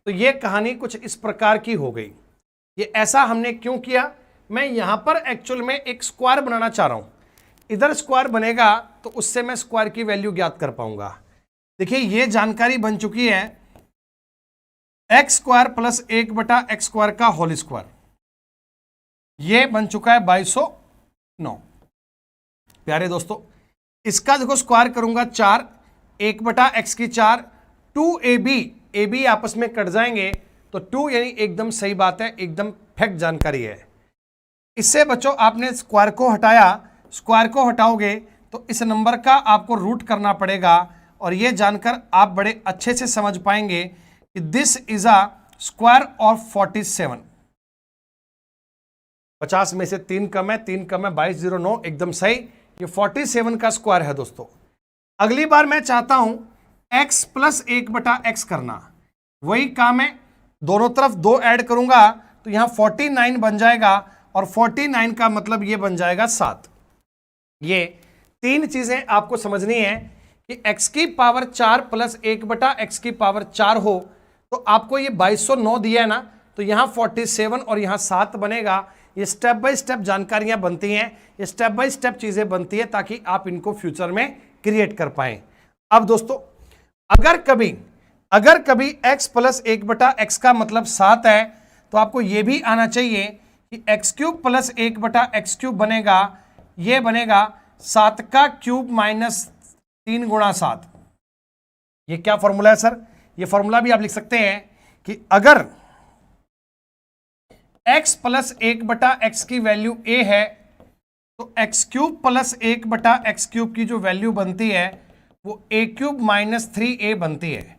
तो यह कहानी कुछ इस प्रकार की हो गई। ये ऐसा हमने क्यों किया? मैं यहां पर एक्चुअल में एक स्क्वायर बनाना चाह रहा हूं। इधर स्क्वायर बनेगा तो उससे मैं स्क्वायर की वैल्यू ज्ञात कर पाऊंगा। देखिए, यह जानकारी बन चुकी है एक्स स्क्वायर प्लस 1 बटा एक्स स्क्वायर का होल स्क्वायर। यह बन चुका है 2209। प्यारे दोस्तों, इसका देखो स्क्वायर करूंगा 4, 1 बटा एक्स की 4, 2ab आपस में कट जाएंगे तो 2 यानी एकदम सही बात है, एकदम फैक्ट जानकारी है। इससे बच्चों आपने स्क्वायर को हटाया, स्क्वायर को हटाओगे तो इस नंबर का आपको रूट करना पड़ेगा और यह जानकर आप बड़े अच्छे से समझ पाएंगे कि this is a square of 47। 50 में से 3 कम है, 3 कम है, 2209 एकदम सही। ये 47 का स्क्वायर है। दोस्तों, अगली बार मैं चाहता हूं x प्लस 1 बटा x करना। वही काम है, दोनों तरफ 2 ऐड करूंगा तो यहां 49 बन जाएगा और 49 का मतलब ये बन जाएगा 7। ये 3 चीजें आपको समझनी है कि x की पावर 4 प्लस 1 बटा x की पावर 4 हो तो आपको ये 2209 दिया है ना, तो यहां 47 और यहां 7 बनेगा। ये स्टेप बाय स्टेप जानकारियां बनती हैं, ये स्टेप बाय स्टेप चीजें बनती है ताकि आप इनको फ्यूचर में क्रिएट कर पाएं। अब दोस्तों, अगर कभी x प्लस 1 बटा x का मतलब 7 है तो आपको यह भी आना चाहिए कि x क्यूब प्लस 1 बटा x क्यूब बनेगा, यह बनेगा 7 का क्यूब माइनस 3 गुणा 7। ये क्या फॉर्मूला है सर? ये फॉर्मूला भी आप लिख सकते हैं कि अगर x प्लस 1 बटा x की वैल्यू a है तो x क्यूब प्लस 1 बटा x क्यूब की जो वैल्यू बनती है वो a क्यूब माइनस 3a बनती है।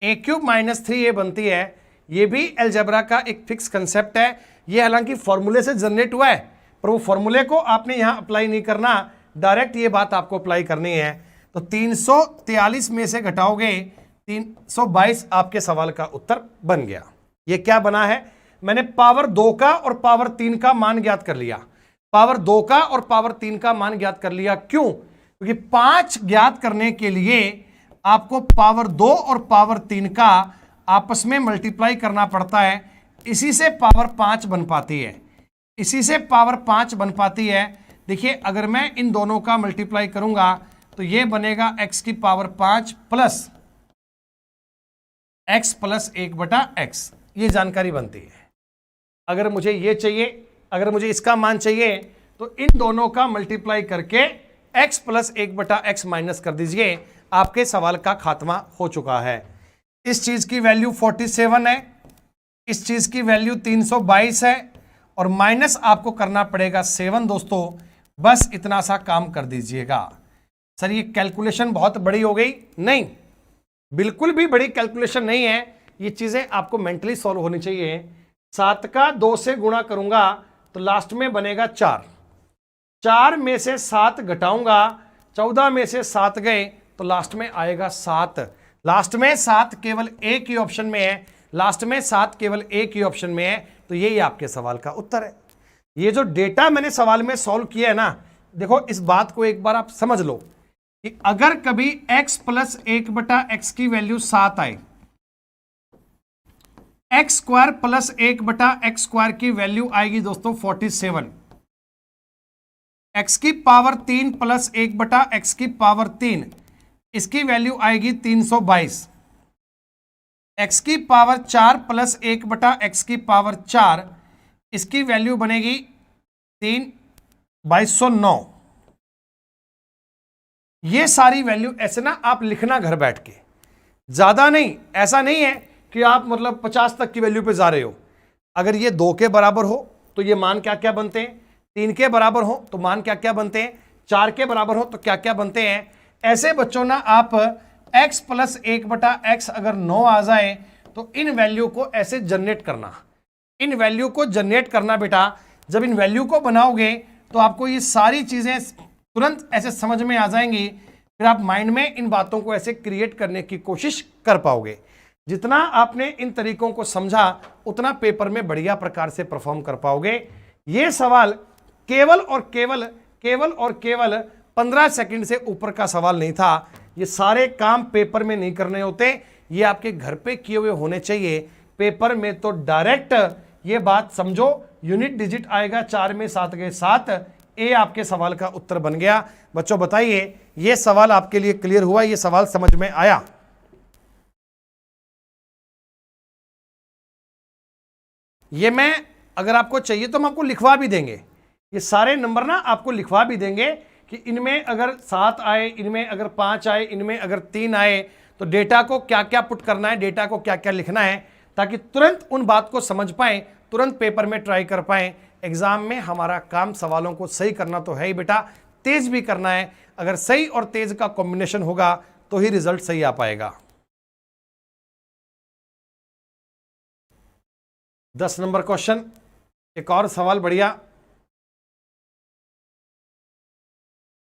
a क्यूब माइनस 3a बनती है। ये भी अलजेब्रा का एक फिक्स कंसेप्ट है। ये हालांकि फॉर्मूले से जनरेट हुआ है पर वो फॉर्मूले को आपने यहां अप्लाई नहीं करना, डायरेक्ट ये बात आपको अप्लाई करनी है। तो 343 में से घटाओगे 322 आपके सवाल का उत्तर बन गया। ये क्या बना है? मैंने पावर 2 का और पावर 3 का मान ज्ञात कर लिया। पावर 2 का और पावर 3 का मान ज्ञात कर लिया। क्यों? क्योंकि 5 ज्ञात करने के लिए आपको पावर 2 और पावर 3 का आपस में मल्टीप्लाई करना पड़ता है। इसी से पावर 5 बन पाती है, इसी से पावर 5 बन पाती है। देखिए, अगर मैं इन दोनों का मल्टीप्लाई करूंगा तो यह बनेगा x की पावर 5 प्लस x प्लस 1 बटा x। ये जानकारी बनती है। अगर मुझे ये चाहिए, अगर मुझे इसका मान चाहिए तो इन दोनों का मल्टीप्लाई करके x प्लस 1 बटा x माइनस कर दीजिए, आपके सवाल का खात्मा हो चुका है। इस चीज की वैल्यू 47 है, इस चीज की वैल्यू 322 है और माइनस आपको करना पड़ेगा 7। दोस्तों, बस इतना सा काम कर दीजिएगा। सर ये कैलकुलेशन बहुत बड़ी हो गई? नहीं, बिल्कुल भी बड़ी कैलकुलेशन नहीं है। ये चीजें आपको मेंटली सॉल्व होनी चाहिए। 7 का 2 से गुणा करूंगा तो लास्ट में बनेगा 4। 4 में से 7 घटाऊंगा, 14 में से 7 गए तो लास्ट में आएगा 7। लास्ट में 7 केवल एक ही ऑप्शन में है, लास्ट में 7 केवल एक ही ऑप्शन में है। तो यही आपके सवाल का उत्तर है। ये जो डेटा मैंने सवाल में सॉल्व किया है ना, देखो इस बात को एक बार आप समझ लो कि अगर कभी x प्लस 1 बटा x की वैल्यू 7 आए, एक्स स्क्वायर प्लस 1 बटा एक्स स्क्वायर की वैल्यू आएगी दोस्तों 47। x की पावर 3 प्लस 1 बटा x की पावर 3, इसकी वैल्यू आएगी 322। x की पावर 4 प्लस 1 बटा x की पावर 4, इसकी वैल्यू बनेगी 2209। ये सारी वैल्यू ऐसे ना आप लिखना घर बैठ के, ज्यादा नहीं। ऐसा नहीं है कि आप मतलब 50 तक की वैल्यू पे जा रहे हो। अगर ये 2 के बराबर हो तो ये मान क्या क्या बनते हैं? 3 के बराबर हो तो मान क्या क्या बनते हैं, 4 के बराबर हो तो क्या क्या बनते हैं। ऐसे बच्चों ना आप x प्लस 1/x अगर 9 आ जाए तो इन वैल्यू को ऐसे जनरेट करना, इन वैल्यू को जनरेट करना बेटा। जब इन वैल्यू को बनाओगे तो आपको ये सारी चीजें तुरंत ऐसे समझ में आ जाएंगी, फिर आप माइंड में इन बातों को ऐसे क्रिएट करने की कोशिश कर पाओगे। जितना आपने इन तरीकों को समझा उतना पेपर में बढ़िया प्रकार से परफॉर्म कर पाओगे। ये सवाल केवल और केवल 15 सेकंड से ऊपर का सवाल नहीं था। ये सारे काम पेपर में नहीं करने होते, ये आपके घर पे किए हुए होने चाहिए। पेपर में तो डायरेक्ट ये बात समझो, यूनिट डिजिट आएगा 4 में 7 गए 7, ए आपके सवाल का उत्तर बन गया। बच्चों बताइए ये सवाल आपके लिए क्लियर हुआ, ये सवाल समझ में आया? ये मैं अगर आपको चाहिए तो हम आपको लिखवा भी देंगे, ये सारे नंबर ना आपको लिखवा भी देंगे कि इनमें अगर 7 आए, इनमें अगर 5 आए, इनमें अगर 3 आए तो डेटा को क्या क्या पुट करना है, डेटा को क्या क्या लिखना है, ताकि तुरंत उन बात को समझ पाएं, तुरंत पेपर में ट्राई कर पाएं। एग्जाम में हमारा काम सवालों को सही करना तो है ही बेटा, तेज भी करना है। अगर सही और तेज का कॉम्बिनेशन होगा तो ही रिजल्ट सही आ पाएगा। 10 नंबर क्वेश्चन, एक और सवाल बढ़िया।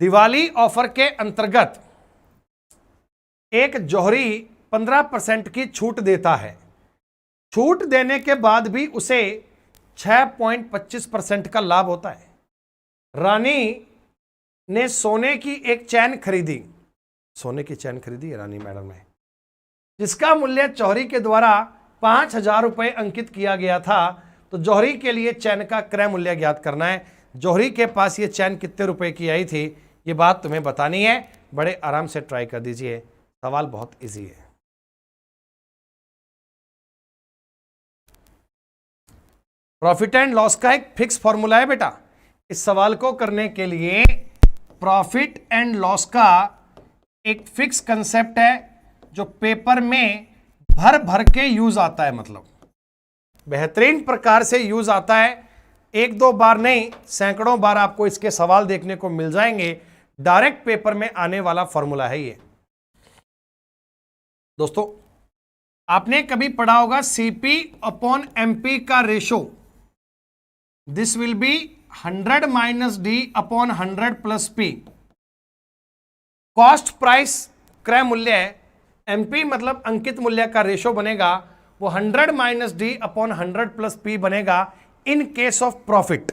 दिवाली ऑफर के अंतर्गत एक जौहरी 15% की छूट देता है, छूट देने के बाद भी उसे 6.25% का लाभ होता है। रानी ने सोने की एक चैन खरीदी, सोने की चैन खरीदी है रानी मैडम ने, जिसका मूल्य जौहरी के द्वारा 5,000 रुपये अंकित किया गया था। तो जौहरी के लिए चैन का क्रय मूल्य ज्ञात करना है। जौहरी के पास ये चैन कितने रुपए की आई थी, ये बात तुम्हें बतानी है। बड़े आराम से ट्राई कर दीजिए, सवाल बहुत इजी है। प्रॉफिट एंड लॉस का एक फिक्स फॉर्मूला है बेटा। इस सवाल को करने के लिए प्रॉफिट एंड लॉस का एक फिक्स कंसेप्ट है जो पेपर में भर भर के यूज आता है, मतलब बेहतरीन प्रकार से यूज आता है। 1-2 बार नहीं, सैकड़ों बार आपको इसके सवाल देखने को मिल जाएंगे। डायरेक्ट पेपर में आने वाला फॉर्मूला है ये। दोस्तों आपने कभी पढ़ा होगा CP/MP का ratio, this will be 100 - D upon 100 + P। Cost price क्रय मूल्य है, MP मतलब अंकित मूल्य का रेशो बनेगा, वो 100 - D अपॉन 100 + P बनेगा इन केस ऑफ प्रॉफिट।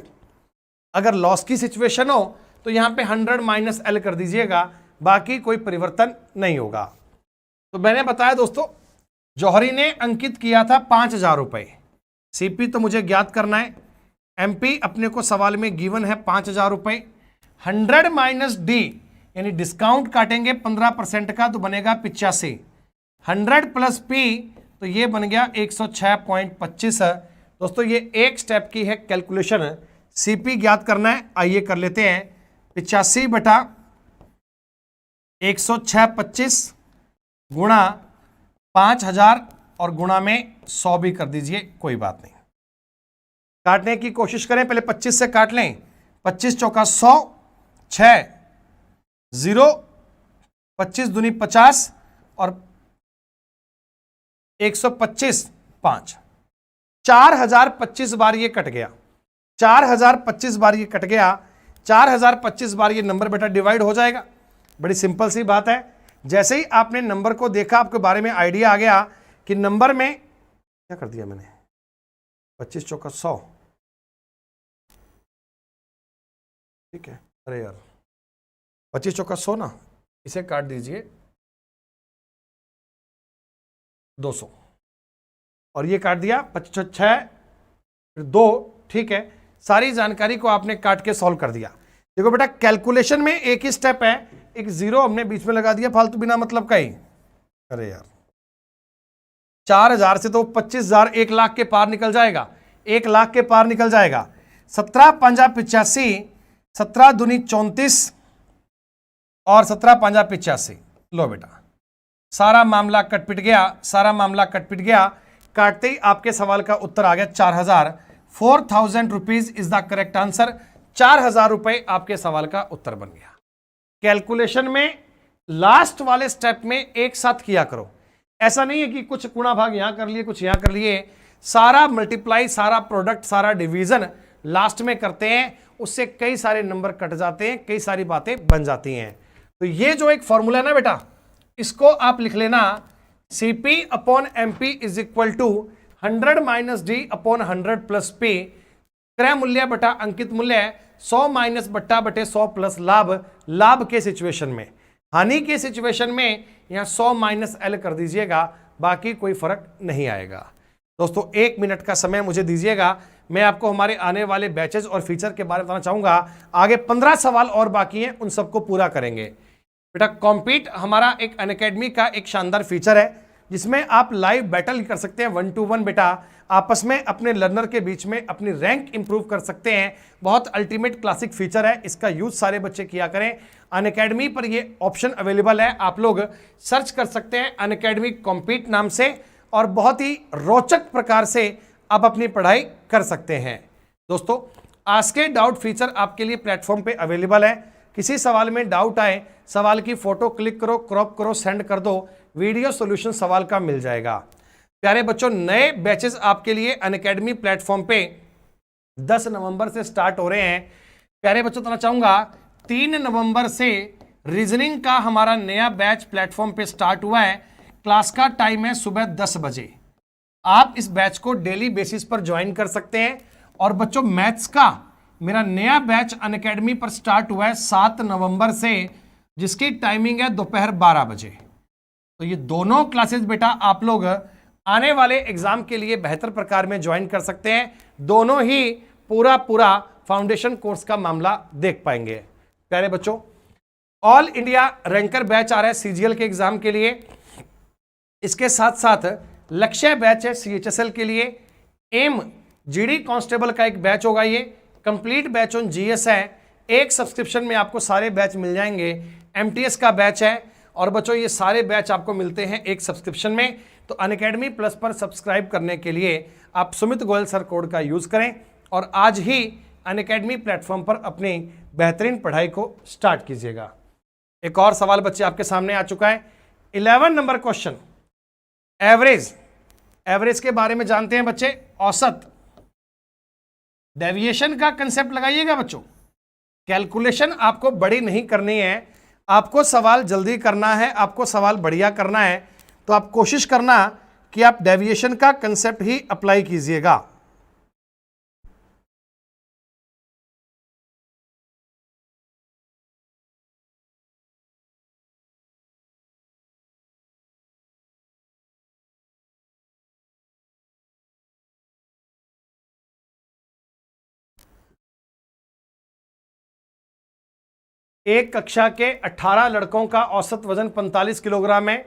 अगर लॉस की सिचुएशन हो तो यहां पे 100 - L कर दीजिएगा, बाकी कोई परिवर्तन नहीं होगा। तो मैंने बताया दोस्तों, जौहरी ने अंकित किया था 5,000 रुपये, CP तो मुझे ज्ञात करना है, MP अपने को सवाल में गिवन है 5,000 रुपये। 100 - D यानी डिस्काउंट काटेंगे 15% का तो बनेगा 85। 100 + P तो ये बन गया 106.25। दोस्तों ये एक स्टेप की है कैलकुलेशन, CP ज्ञात करना है, आइए कर लेते हैं। 85/106.25 गुणा 5,000 और गुणा में 100 भी कर दीजिए, कोई बात नहीं। काटने की कोशिश करें, पहले 25 से काट लें। 25 चौका 100, 6 0, 25 दूनी 50 और 125 5, 4025 बार ये कट गया, 4025 बार ये कट गया। 4025 बार ये नंबर बेटा डिवाइड हो जाएगा। बड़ी सिंपल सी बात है। जैसे ही आपने नंबर को देखा, आपके बारे में आइडिया आ गया कि नंबर में क्या कर दिया मैंने, 25 चौका 100, ठीक है। अरे यार 25 चौका 100 ना, इसे काट दीजिए 200 और ये काट दिया 25 6 फिर 2, ठीक है। सारी जानकारी को आपने काट के सॉल्व कर दिया। देखो बेटा कैलकुलेशन में एक ही स्टेप है, एक जीरो हमने बीच में लगा दिया फालतू बिना मतलब का ही। अरे यार 4,000 से तो 25,000 1 लाख के पार निकल जाएगा, 1 लाख के पार निकल जाएगा। 17 × 5 = 85, 17 दूनी 34 और 17 × 5 = 85। लो बेटा सारा मामला कट पिट गया, सारा मामला कट पिट गया। काटते ही आपके सवाल का उत्तर आ गया 4,000। 4,000 rupees is the correct answer. 4,000 रुपए आपके सवाल का उत्तर बन गया। कैलकुलेशन में लास्ट वाले स्टेप में एक साथ किया करो, ऐसा नहीं है कि कुछ गुणा भाग यहां कर लिए कुछ यहां कर लिए, सारा मल्टीप्लाई, सारा प्रोडक्ट, सारा डिवीजन लास्ट में करते हैं, उससे कई सारे नंबर कट जाते हैं, कई सारी बातें बन जाती हैं। तो ये जो एक फॉर्मूला है ना बेटा, इसको आप लिख लेना, CP अपॉन MP is equal to 100 minus D upon 100 plus P, क्रय मूल्य बटा अंकित मूल्य 100 माइनस बट्टा बटे 100 प्लस लाभ, लाभ के सिचुएशन में, हानि के सिचुएशन में यहां 100 माइनस L कर दीजिएगा, बाकी कोई फर्क नहीं आएगा। दोस्तों 1 मिनट का समय मुझे दीजिएगा, मैं आपको हमारे आने वाले बैचेज और फीचर के बारे में बताना चाहूंगा। आगे 15 सवाल और बाकी हैं, उन सबको पूरा करेंगे। बेटा कॉम्पीट हमारा एक अनअकैडमी का एक शानदार फीचर है, जिसमें आप लाइव बैटल कर सकते हैं 1 to 1 बेटा, आपस में अपने लर्नर के बीच में अपनी रैंक इंप्रूव कर सकते हैं। बहुत अल्टीमेट क्लासिक फीचर है, इसका यूज सारे बच्चे किया करें। अनअकैडमी पर ये ऑप्शन अवेलेबल है, आप लोग सर्च कर सकते हैं अनअकैडमी कॉम्पीट नाम से, और बहुत ही रोचक प्रकार से आप अपनी पढ़ाई कर सकते हैं। दोस्तों आस्क ए डाउट फीचर आपके लिए प्लेटफॉर्म पे अवेलेबल है। किसी सवाल में डाउट आए, सवाल की फोटो क्लिक करो, क्रॉप करो, सेंड कर दो, वीडियो सॉल्यूशन सवाल का मिल जाएगा। प्यारे बच्चों नए बैचेस आपके लिए अनअकैडमी प्लेटफॉर्म पे 10 नवंबर से स्टार्ट हो रहे हैं। प्यारे बच्चों बताना चाहूंगा 3 नवंबर से रीजनिंग का हमारा नया बैच प्लेटफॉर्म पे स्टार्ट हुआ है। क्लास का टाइम है सुबह 10 बजे। आप इस बैच को डेली बेसिस पर ज्वाइन कर सकते हैं। और बच्चों मैथ्स का मेरा नया बैच अनअकैडमी पर स्टार्ट हुआ है 7 नवंबर से, जिसकी टाइमिंग है दोपहर 12 बजे। तो ये दोनों क्लासेस बेटा आप लोग आने वाले एग्जाम के लिए बेहतर प्रकार में ज्वाइन कर सकते हैं। दोनों ही पूरा फाउंडेशन कोर्स का मामला देख पाएंगे। प्यारे बच्चों ऑल इंडिया रैंकर बैच आ रहा है CGL के एग्जाम के लिए, इसके साथ साथ लक्ष्य बैच है CHSL के लिए, एम GD कांस्टेबल का एक बैच होगा, ये कंप्लीट बैच ऑन GS है। एक सब्सक्रिप्शन में आपको सारे बैच मिल जाएंगे। MTS का बैच है, और बच्चों ये सारे बैच आपको मिलते हैं एक सब्सक्रिप्शन में। तो अनअकैडमी प्लस पर सब्सक्राइब करने के लिए आप सुमित गोयल सर कोड का यूज करें, और आज ही अनअकैडमी प्लेटफॉर्म पर अपनी बेहतरीन पढ़ाई को स्टार्ट कीजिएगा। एक और सवाल बच्चे आपके सामने आ चुका है, 11 नंबर क्वेश्चन। एवरेज के बारे में जानते हैं बच्चे, औसत। डेविएशन का कंसेप्ट लगाइएगा बच्चों। कैलकुलेशन आपको बड़ी नहीं करनी है, आपको सवाल जल्दी करना है, आपको सवाल बढ़िया करना है। तो आप कोशिश करना कि आप डेविएशन का कंसेप्ट ही अप्लाई कीजिएगा। एक कक्षा के 18 लड़कों का औसत वजन 45 किलोग्राम है,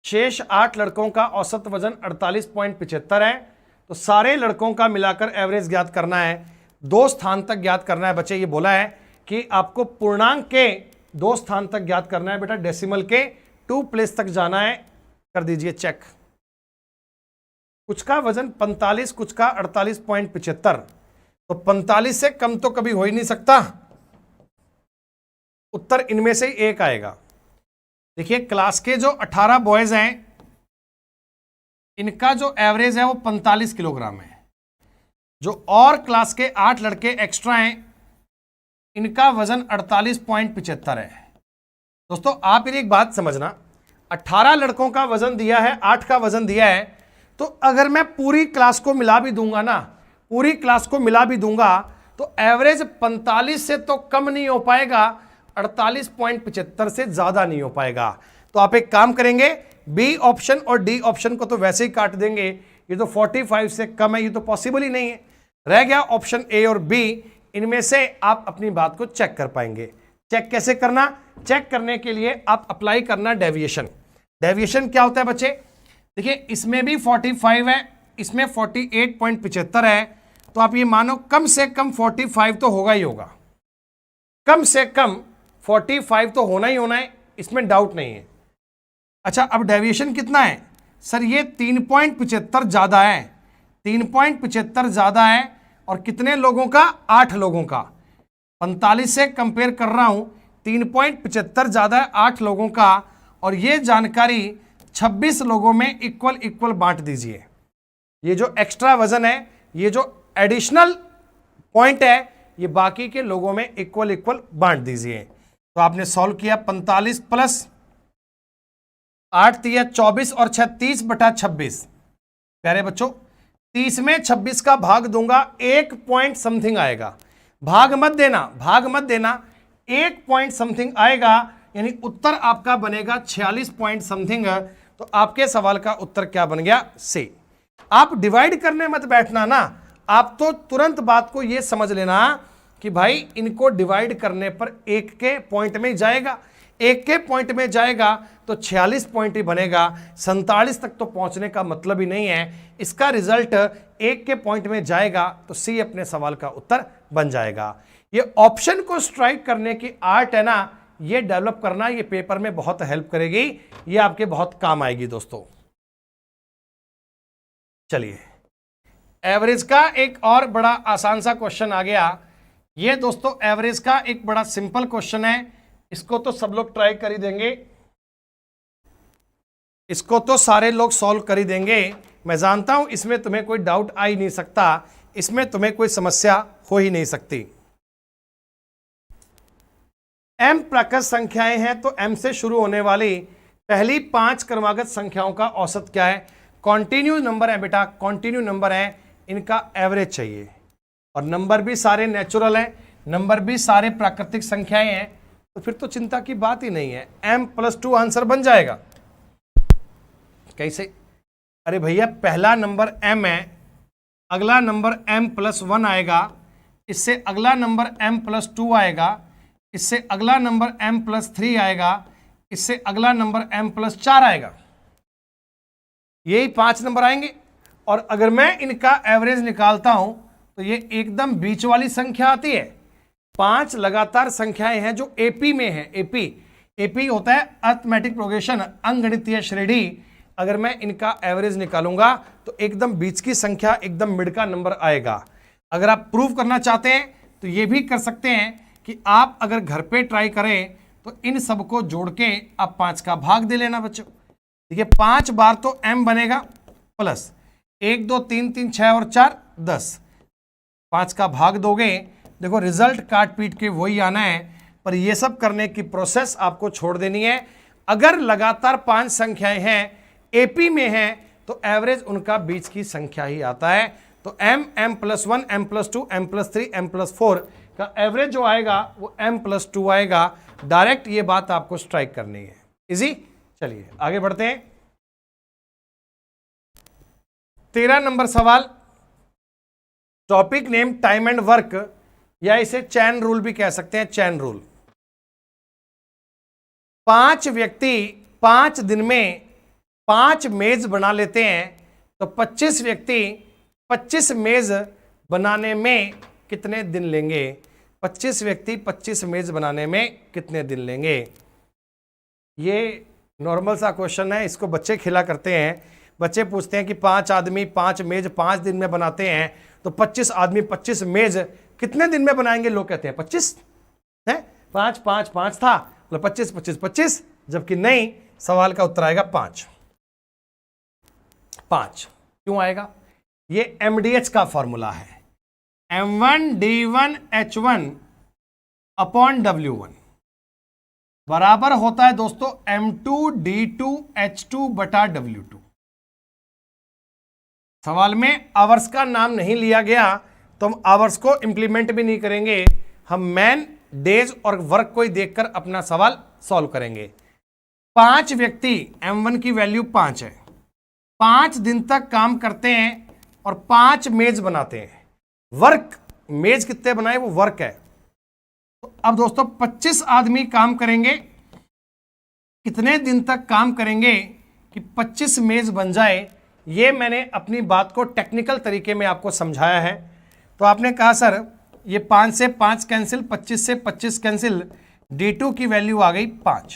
शेष 8 लड़कों का औसत वजन 48.75 है। तो सारे लड़कों का मिलाकर एवरेज ज्ञात करना है, 2 स्थान तक ज्ञात करना है। बच्चे ये बोला है कि आपको पूर्णांक के 2 स्थान तक ज्ञात करना है बेटा, डेसिमल के 2 प्लेस तक जाना है। कर दीजिए चेक। कुछ का वजन 45, कुछ का 48.75, तो 45 से कम तो कभी हो ही नहीं सकता। उत्तर इनमें से एक आएगा। देखिए क्लास के जो 18 बॉयज हैं, इनका जो एवरेज है वो 45 किलोग्राम है। जो और क्लास के 8 लड़के एक्स्ट्रा हैं, इनका वजन 48.75 है। दोस्तों आप एक बात समझना, 18 लड़कों का वजन दिया है, 8 का वजन दिया है, तो अगर मैं पूरी क्लास को मिला भी दूंगा ना, पूरी क्लास को मिला भी दूंगा, तो एवरेज 45 से तो कम नहीं हो पाएगा, 48.75 से ज्यादा नहीं हो पाएगा। तो आप एक काम करेंगे, बी ऑप्शन और डी ऑप्शन को तो वैसे ही काट देंगे, ये तो 45 से कम है, ये तो पॉसिबल ही नहीं है। रह गया ऑप्शन ए और बी, इनमें से आप अपनी बात को चेक कर पाएंगे। चेक कैसे करना? चेक करने के लिए आप अप्लाई करना डेविएशन। डेविएशन क्या होता है बच्चे? देखिए इसमें भी 45 है, इसमें 48.75 है, तो आप ये मानो कम से कम 45 तो होगा ही होगा, कम से कम 45 तो होना ही होना है, इसमें डाउट नहीं है। अच्छा अब डेविएशन कितना है सर? ये 3.75 ज्यादा है, 3.75 ज्यादा है, और कितने लोगों का? 8 लोगों का। 45 से कंपेयर कर रहा हूं, 3.75 ज्यादा है 8 लोगों का, और ये जानकारी 26 लोगों में इक्वल इक्वल बांट दीजिए। ये जो एक्स्ट्रा वजन है, ये जो एडिशनल पॉइंट है, ये बाकी के लोगों में इक्वल इक्वल बांट दीजिए। तो आपने सॉल्व किया 45 प्लस 8 तिया 24 और 36 बटा 26। प्यारे बच्चों, 30 में 26 का भाग दूंगा, 1 पॉइंट समथिंग आएगा। भाग मत देना, भाग मत देना, 1 पॉइंट समथिंग आएगा, यानी उत्तर आपका बनेगा 46 पॉइंट समथिंग। तो आपके सवाल का उत्तर क्या बन गया? सी। आप डिवाइड करने मत बैठना ना, आप तो तुरंत बात को यह समझ लेना कि भाई इनको डिवाइड करने पर 1 के पॉइंट में जाएगा, 1 के पॉइंट में जाएगा तो 46 पॉइंट ही बनेगा। 47 तक तो पहुंचने का मतलब ही नहीं है। इसका रिजल्ट 1 के पॉइंट में जाएगा तो सी अपने सवाल का उत्तर बन जाएगा। ये ऑप्शन को स्ट्राइक करने की आर्ट है ना, ये डेवलप करना, ये पेपर में बहुत हेल्प करेगी, ये आपके बहुत काम आएगी दोस्तों। चलिए, एवरेज का एक और बड़ा आसान सा क्वेश्चन आ गया। ये दोस्तों एवरेज का एक बड़ा सिंपल क्वेश्चन है, इसको तो सब लोग ट्राई कर ही देंगे, इसको तो सारे लोग सॉल्व कर ही देंगे। मैं जानता हूं इसमें तुम्हें कोई डाउट आ ही नहीं सकता, इसमें तुम्हें कोई समस्या हो ही नहीं सकती। m प्राकृत संख्याएं हैं तो m से शुरू होने वाली पहली 5 क्रमागत संख्याओं का औसत क्या है? कॉन्टिन्यू नंबर है बेटा, कॉन्टिन्यू नंबर है, इनका एवरेज चाहिए। और नंबर भी सारे नेचुरल हैं, नंबर भी सारे प्राकृतिक संख्याएं हैं, तो फिर तो चिंता की बात ही नहीं है, m+2 आंसर बन जाएगा। कैसे? अरे भैया, पहला नंबर m है, अगला नंबर m+1 आएगा, इससे अगला नंबर m+2 आएगा, इससे अगला नंबर m+3 आएगा, इससे अगला नंबर m+4 आएगा। यही 5 नंबर आएंगे। और अगर मैं इनका एवरेज निकालता हूं तो ये एकदम बीच वाली संख्या आती है। 5 लगातार संख्याएं हैं जो एपी में है। एपी होता है अरिथमेटिक प्रोग्रेशन, अंकगणितीय श्रेणी। अगर मैं इनका एवरेज निकालूंगा तो एकदम बीच की संख्या, एकदम मिड का नंबर आएगा। अगर आप प्रूव करना चाहते हैं तो ये भी कर सकते हैं कि आप अगर घर पे ट्राई करें तो इन सबको जोड़ के आप 5 का भाग दे लेना बच्चों। देखिए 5 बार तो m बनेगा, प्लस 1 2 3 3 6 और 4 10, 5 का भाग दोगे, देखो रिजल्ट काट पीट के वही आना है। पर ये सब करने की प्रोसेस आपको छोड़ देनी है। अगर लगातार 5 संख्याएं हैं, एपी में हैं, तो एवरेज उनका बीच की संख्या ही आता है। तो m+1 m+2 m+3 m+4 का एवरेज जो आएगा वो m+2 आएगा। डायरेक्ट ये बात आपको स्ट्राइक करनी है। इजी। चलिए आगे बढ़ते हैं। 13 नंबर सवाल, topic name time and work, या इसे चैन रूल भी कह सकते हैं, चैन रूल। 5 व्यक्ति 5 दिन में 5 मेज बना लेते हैं तो 25 व्यक्ति 25 मेज बनाने में कितने दिन लेंगे? 25 व्यक्ति 25 मेज बनाने में कितने दिन लेंगे? ये नॉर्मल सा क्वेश्चन है, इसको बच्चे खेला करते हैं। बच्चे पूछते हैं कि 5 आदमी 5 मेज 5 दिन में बनाते हैं तो 25 आदमी 25 मेज कितने दिन में बनाएंगे? लोग कहते हैं 25 है, 5 5 5 था, मतलब 25 25 25, जबकि नहीं, सवाल का उत्तर आएगा 5। क्यों आएगा? ये MDH का फॉर्मूला है, M1D1H1 अपॉन W1 बराबर होता है दोस्तों M2D2H2 बटा W2। सवाल में आवर्स का नाम नहीं लिया गया तो हम आवर्स को इंप्लीमेंट भी नहीं करेंगे, हम मैन, डेज और वर्क को ही देखकर अपना सवाल सॉल्व करेंगे। 5 व्यक्ति, M1 की वैल्यू 5 है, 5 दिन तक काम करते हैं और 5 मेज बनाते हैं। वर्क, मेज कितने बनाए वो वर्क है। तो अब दोस्तों 25 आदमी काम करेंगे, कितने दिन तक काम करेंगे कि 25 मेज बन जाए? ये मैंने अपनी बात को टेक्निकल तरीके में आपको समझाया है। तो आपने कहा सर ये 5 से 5 कैंसिल, 25 से 25 कैंसिल, D2 की वैल्यू आ गई 5,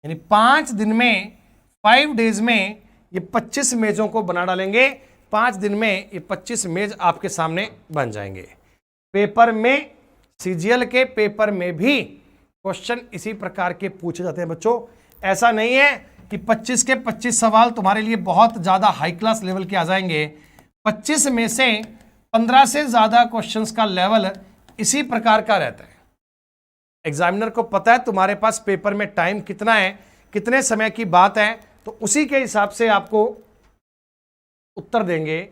यानी 5 दिन में, 5 डेज में ये 25 मेजों को बना डालेंगे। 5 दिन में ये 25 मेज आपके सामने बन जाएंगे। पेपर में सीजीएल के पेपर में भी क्वेश्चन इसी प्रकार के पूछे जाते हैं बच्चों। ऐसा नहीं है कि 25 के 25 सवाल तुम्हारे लिए बहुत ज्यादा हाई क्लास लेवल के आ जाएंगे। 25 में से 15 से ज्यादा क्वेश्चंस का लेवल इसी प्रकार का रहता है। एग्जामिनर को पता है तुम्हारे पास पेपर में टाइम कितना है, कितने समय की बात है, तो उसी के हिसाब से आपको उत्तर देंगे।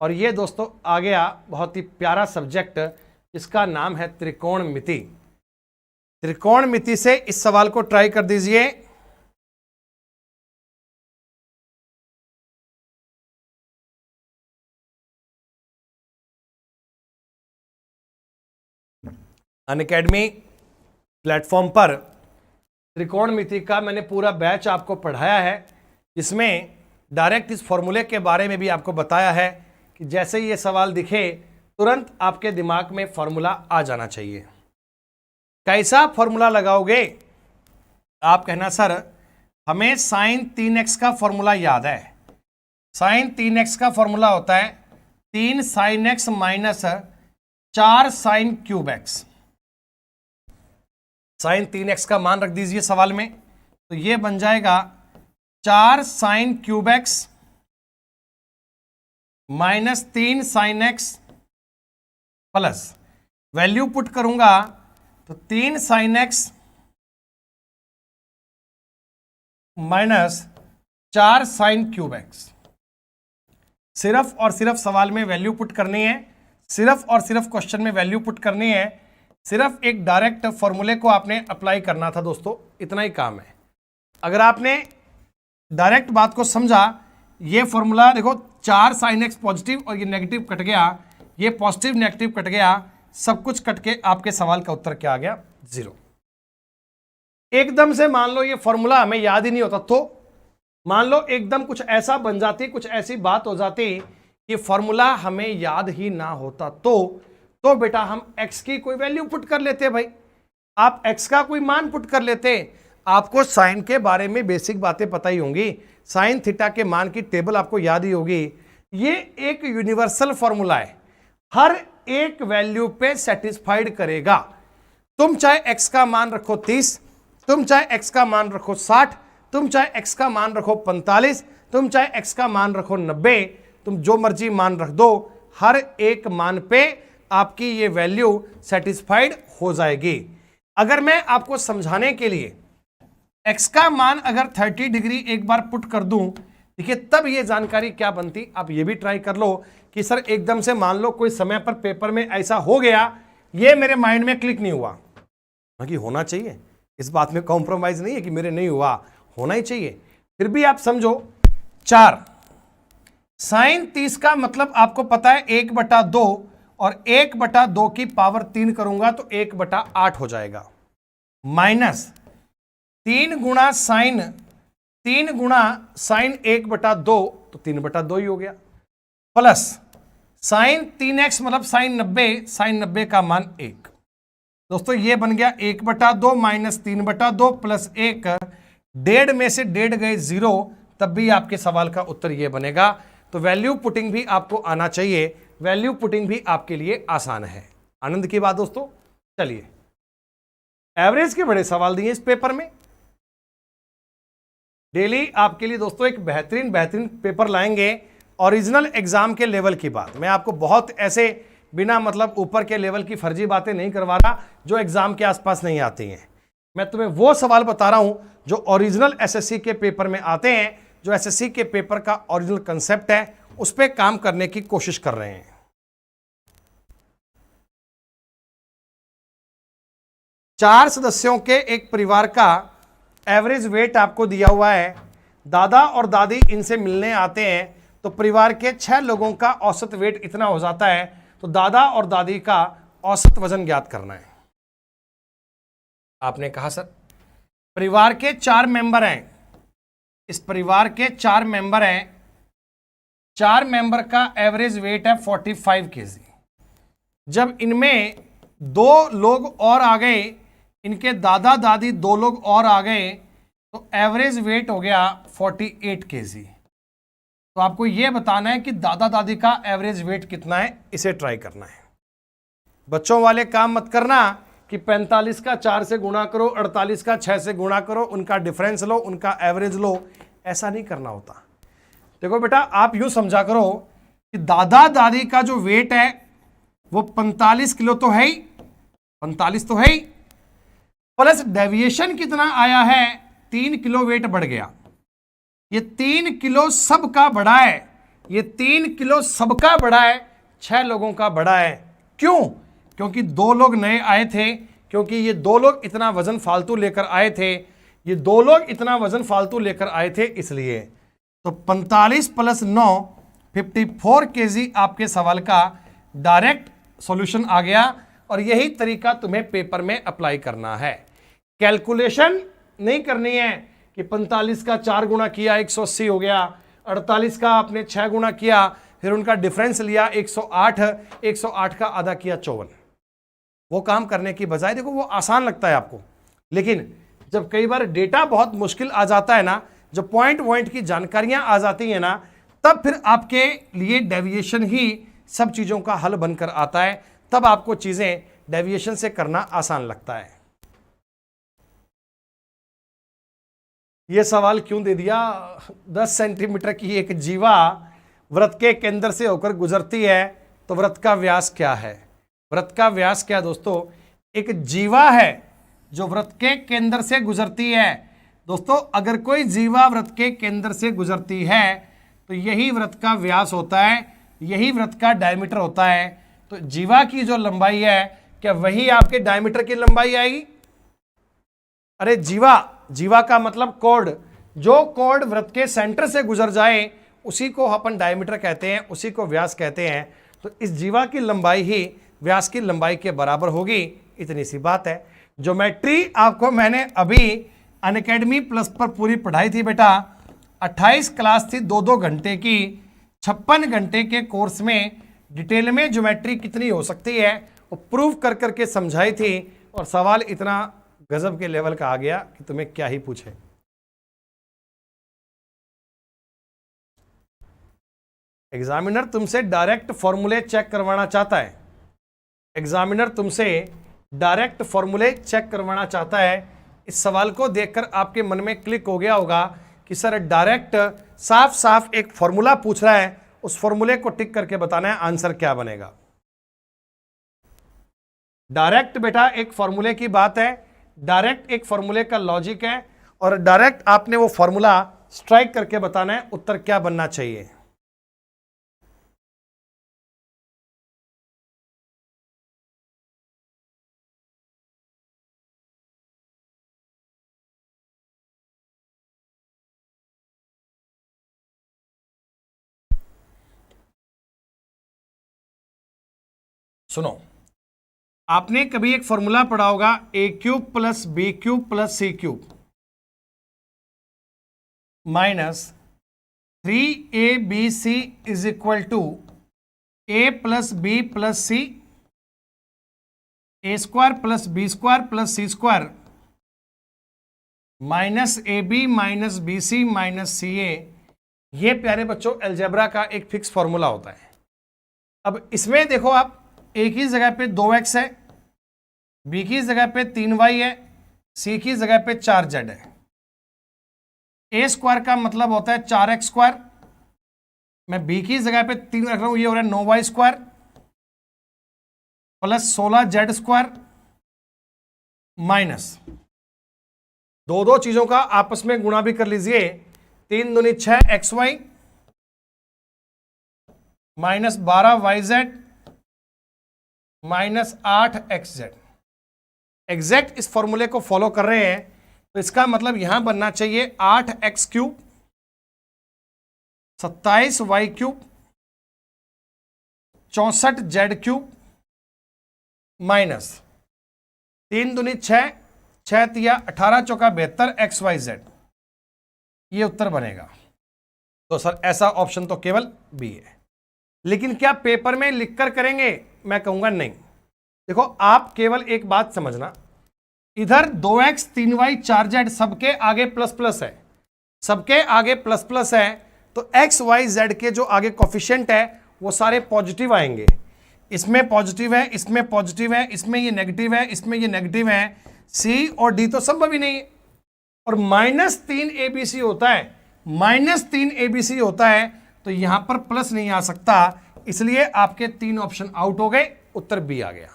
और ये दोस्तों आ गया बहुत ही प्यारा सब्जेक्ट जिसका नाम है त्रिकोणमिति। त्रिकोणमिति से इस सवाल को ट्राई कर दीजिए। अनअकैडमी प्लेटफॉर्म पर त्रिकोणमिति का मैंने पूरा बैच आपको पढ़ाया है, जिसमें डायरेक्ट इस फॉर्मूले के बारे में भी आपको बताया है कि जैसे ही ये सवाल दिखे तुरंत आपके दिमाग में फॉर्मूला आ जाना चाहिए। कैसा फॉर्मूला लगाओगे? आप कहना सर हमें साइन 3x का फॉर्मूला याद है। साइन 3x का फॉर्मूला होता है 3 sine x minus 4 sine cube x। Sine 3x का मान रख दीजिए सवाल में, तो ये बन जाएगा 4 sine cube x minus 3 sine x plus value put करूंगा तो 3 sine x minus 4 sine cube x। सिर्फ और सिर्फ सवाल में वैल्यू पुट करनी है, सिर्फ और सिर्फ क्वेश्चन में वैल्यू पुट करनी है, सिर्फ एक डायरेक्ट फॉर्मूले को आपने अप्लाई करना था दोस्तों, इतना ही काम है। अगर आपने डायरेक्ट बात को समझा, ये फॉर्मूला देखो 4 साइन एक्स पॉजिटिव और ये नेगेटिव कट गया, ये पॉजिटिव नेगेटिव कट गया, सब कुछ कट के आपके सवाल का उत्तर क्या आ गया? 0। एकदम से मान लो ये फॉर्मूला हमें याद ही नहीं होता, तो मान लो एकदम कुछ ऐसा बन जाती, कुछ ऐसी बात हो जाती कि फॉर्मूला हमें याद ही ना होता, तो बेटा हम x की कोई वैल्यू पुट कर लेते भाई, आप x का कोई मान पुट कर लेते। आपको साइन के बारे में बेसिक बातें पता ही होंगी, साइन थीटा के मान की टेबल आपको याद ही होगी। ये एक यूनिवर्सल फॉर्मूला है, हर एक वैल्यू पे सेटिस्फाइड करेगा। तुम चाहे x का मान रखो 30, तुम चाहे x का मान रखो 60, तुम चाहे x का मान रखो 45, तुम चाहे x का मान रखो 90, तुम जो मर्जी मान रख दो, हर एक मान पे आपकी ये वैल्यू सेटिस्फाइड हो जाएगी। अगर मैं आपको समझाने के लिए x का मान अगर 30 डिग्री एक बार पुट कर दूं, देखिए तब ये जानकारी क्या बनती। आप ये भी ट्राई कर लो कि सर एकदम से मान लो कोई समय पर पेपर में ऐसा हो गया, ये मेरे माइंड में क्लिक नहीं हुआ, कि होना चाहिए, इस बात में कॉम्प्रोमाइज नहीं है कि मेरे नहीं हुआ, होना ही चाहिए। फिर भी आप समझो 4 साइन 30 का मतलब आपको पता है 1/2, और 1/2 की पावर 3 करूंगा तो 1/8 हो जाएगा, माइनस 3 गुणा साइन 1/2 तो 3/2 ही हो गया, प्लस साइन 3x मतलब साइन 90 का मान 1। दोस्तों ये बन गया 1/2 माइनस 3/2 प्लस 1, 1.5 में से 1.5 गए 0, तब भी आपके सवाल का उत्तर ये बनेगा। तो वैल्यू पुटिंग भी आपको आना चाहिए, वैल्यू पुटिंग भी आपके लिए आसान है। आनंद की बात दोस्तों। चलिए एवरेज के बड़े सवाल दिए इस पेपर में, डेली आपके लिए दोस्तों एक बेहतरीन पेपर लाएंगे। ओरिजिनल एग्जाम के लेवल की बात, मैं आपको बहुत ऐसे बिना मतलब ऊपर के लेवल की फर्जी बातें नहीं करवा रहा जो एग्जाम के आसपास नहीं आती हैं। मैं तुम्हें वो सवाल बता रहा हूं जो ओरिजिनल एसएससी के पेपर में आते हैं, जो एसएससी के पेपर का ओरिजिनल कंसेप्ट है, उस पर काम करने की कोशिश कर रहे हैं। 4 सदस्यों के एक परिवार का एवरेज वेट आपको दिया हुआ है। दादा और दादी इनसे मिलने आते हैं तो परिवार के 6 लोगों का औसत वेट इतना हो जाता है, तो दादा और दादी का औसत वजन ज्ञात करना है। आपने कहा सर परिवार के 4 मेंबर हैं, इस परिवार के 4 मेंबर हैं, 4 मेंबर का एवरेज वेट है 45 kg। जब इनमें 2 लोग और आ गए, इनके दादा दादी 2 लोग और आ गए, तो एवरेज वेट हो गया 48 kg। तो आपको यह बताना है कि दादा दादी का एवरेज वेट कितना है, इसे ट्राई करना है। बच्चों वाले काम मत करना कि 45 का 4 से गुणा करो, 48 का 6 से गुणा करो, उनका डिफरेंस लो, उनका एवरेज लो, ऐसा नहीं करना होता। देखो बेटा, आप यूं समझा करो कि दादा दादी का जो वेट है वो 45 किलो तो है ही, 45 तो है ही, प्लस डेविएशन कितना आया है, 3 किलो वेट बढ़ गया। ये 3 किलो सबका बढ़ा है, ये 3 किलो सबका बढ़ा है, 6 लोगों का बढ़ा है। क्यों? क्योंकि 2 लोग नए आए थे, क्योंकि ये 2 लोग इतना वजन फालतू लेकर आए थे, ये 2 लोग इतना वजन फालतू लेकर आए थे, इसलिए। तो 45 प्लस 9 54 केजी आपके सवाल का डायरेक्ट सॉल्यूशन आ गया। और यही तरीका तुम्हें पेपर में अप्लाई करना है। कैलकुलेशन नहीं करनी है कि 45 का 4 गुणा किया 180 हो गया, 48 का आपने 6 गुणा किया, फिर उनका डिफरेंस लिया 108, 108 का आधा किया 54। वो काम करने की बजाय, देखो वो आसान लगता है आपको, लेकिन जब कई बार डेटा बहुत मुश्किल आ जाता है ना, जब पॉइंट की जानकारियां आ जाती है ना, तब फिर आपके लिए डेविएशन ही सब चीजों का हल बनकर आता है। तब आपको चीजें डेविएशन से करना आसान लगता है। यह सवाल क्यों दे दिया? 10 सेंटीमीटर की एक जीवा वृत्त के केंद्र से होकर गुजरती है, तो वृत्त का व्यास क्या है? वृत्त का व्यास क्या दोस्तों? एक जीवा है जो वृत्त के केंद्र से गुजरती है। दोस्तों, अगर कोई जीवा वृत्त के केंद्र से गुजरती है तो यही वृत्त का व्यास होता है, यही वृत्त का डायमीटर होता है। तो जीवा की जो लंबाई है, क्या वही आपके डायमीटर की लंबाई आएगी? अरे जीवा का मतलब कॉर्ड, जो कॉर्ड वृत्त के सेंटर से गुजर जाए उसी को अपन डायमीटर कहते हैं, उसी को व्यास कहते हैं। तो इस जीवा की लंबाई ही व्यास की लंबाई के बराबर होगी, इतनी सी बात है। ज्योमेट्री आपको मैंने अभी अनअकैडमी प्लस पर पूरी पढ़ाई थी बेटा। 28 क्लास थी 2-2 घंटे की, 56 घंटे के कोर्स में डिटेल में ज्योमेट्री कितनी हो सकती है वो प्रूव कर करके समझाई थी। और सवाल इतना गजब के लेवल का आ गया कि तुम्हें क्या ही पूछे। एग्जामिनर तुमसे डायरेक्ट फॉर्मूले चेक करवाना चाहता है, एग्जामिनर तुमसे डायरेक्ट फॉर्मूले चेक करवाना चाहता है। इस सवाल को देखकर आपके मन में क्लिक हो गया होगा कि सर डायरेक्ट साफ साफ एक फॉर्मूला पूछ रहा है, उस फॉर्मूले को टिक करके बताना है आंसर क्या बनेगा। डायरेक्ट बेटा एक फॉर्मूले की बात है, डायरेक्ट एक फॉर्मूले का लॉजिक है, और डायरेक्ट आपने वो फॉर्मूला स्ट्राइक करके बताना है उत्तर क्या बनना चाहिए। सुनो, आपने कभी एक फॉर्मूला पढ़ा होगा a³ + b³ + c³ minus 3abc = a + b + c, a² + b² + c² minus ab minus bc minus ca। ये प्यारे बच्चों अलजेब्रा का एक फिक्स फॉर्मूला होता है। अब इसमें देखो आप, a की जगह पे 2x है, b की जगह पे 3y है, c की जगह पे 4z है। a² का मतलब होता है 4x², मैं b की जगह पे 3 रख रहा हूं, ये हो रहा है 9y² प्लस 16z² माइनस दो चीजों का आपस में गुणा भी कर लीजिए, 3 दूनी 6xy minus 12yz minus 8xz। Exact इस फॉर्मूले को फॉलो कर रहे हैं तो इसका मतलब यहां बनना चाहिए 8x³ 27y³ 64z³ माइनस 3 दूनी 6, 6 तिया 18 चौका 72 xyz। ये उत्तर बनेगा। तो सर ऐसा ऑप्शन तो केवल बी है, लेकिन क्या पेपर में लिखकर करेंगे? मैं कहूंगा नहीं। देखो आप केवल एक बात समझना, इधर 2x 3y 4z सबके आगे प्लस प्लस है, सबके आगे प्लस प्लस है, तो x y z के जो आगे कोफिशिएंट है वो सारे पॉजिटिव आएंगे। इसमें पॉजिटिव है, इसमें पॉजिटिव है, इसमें ये नेगेटिव है, इसमें ये नेगेटिव है, सी और डी तो संभव ही नहीं है। और -3 ABC होता है, -3 ABC होता है, तो यहां पर प्लस नहीं आ सकता, इसलिए आपके 3 ऑप्शन आउट हो गए, उत्तर बी आ गया।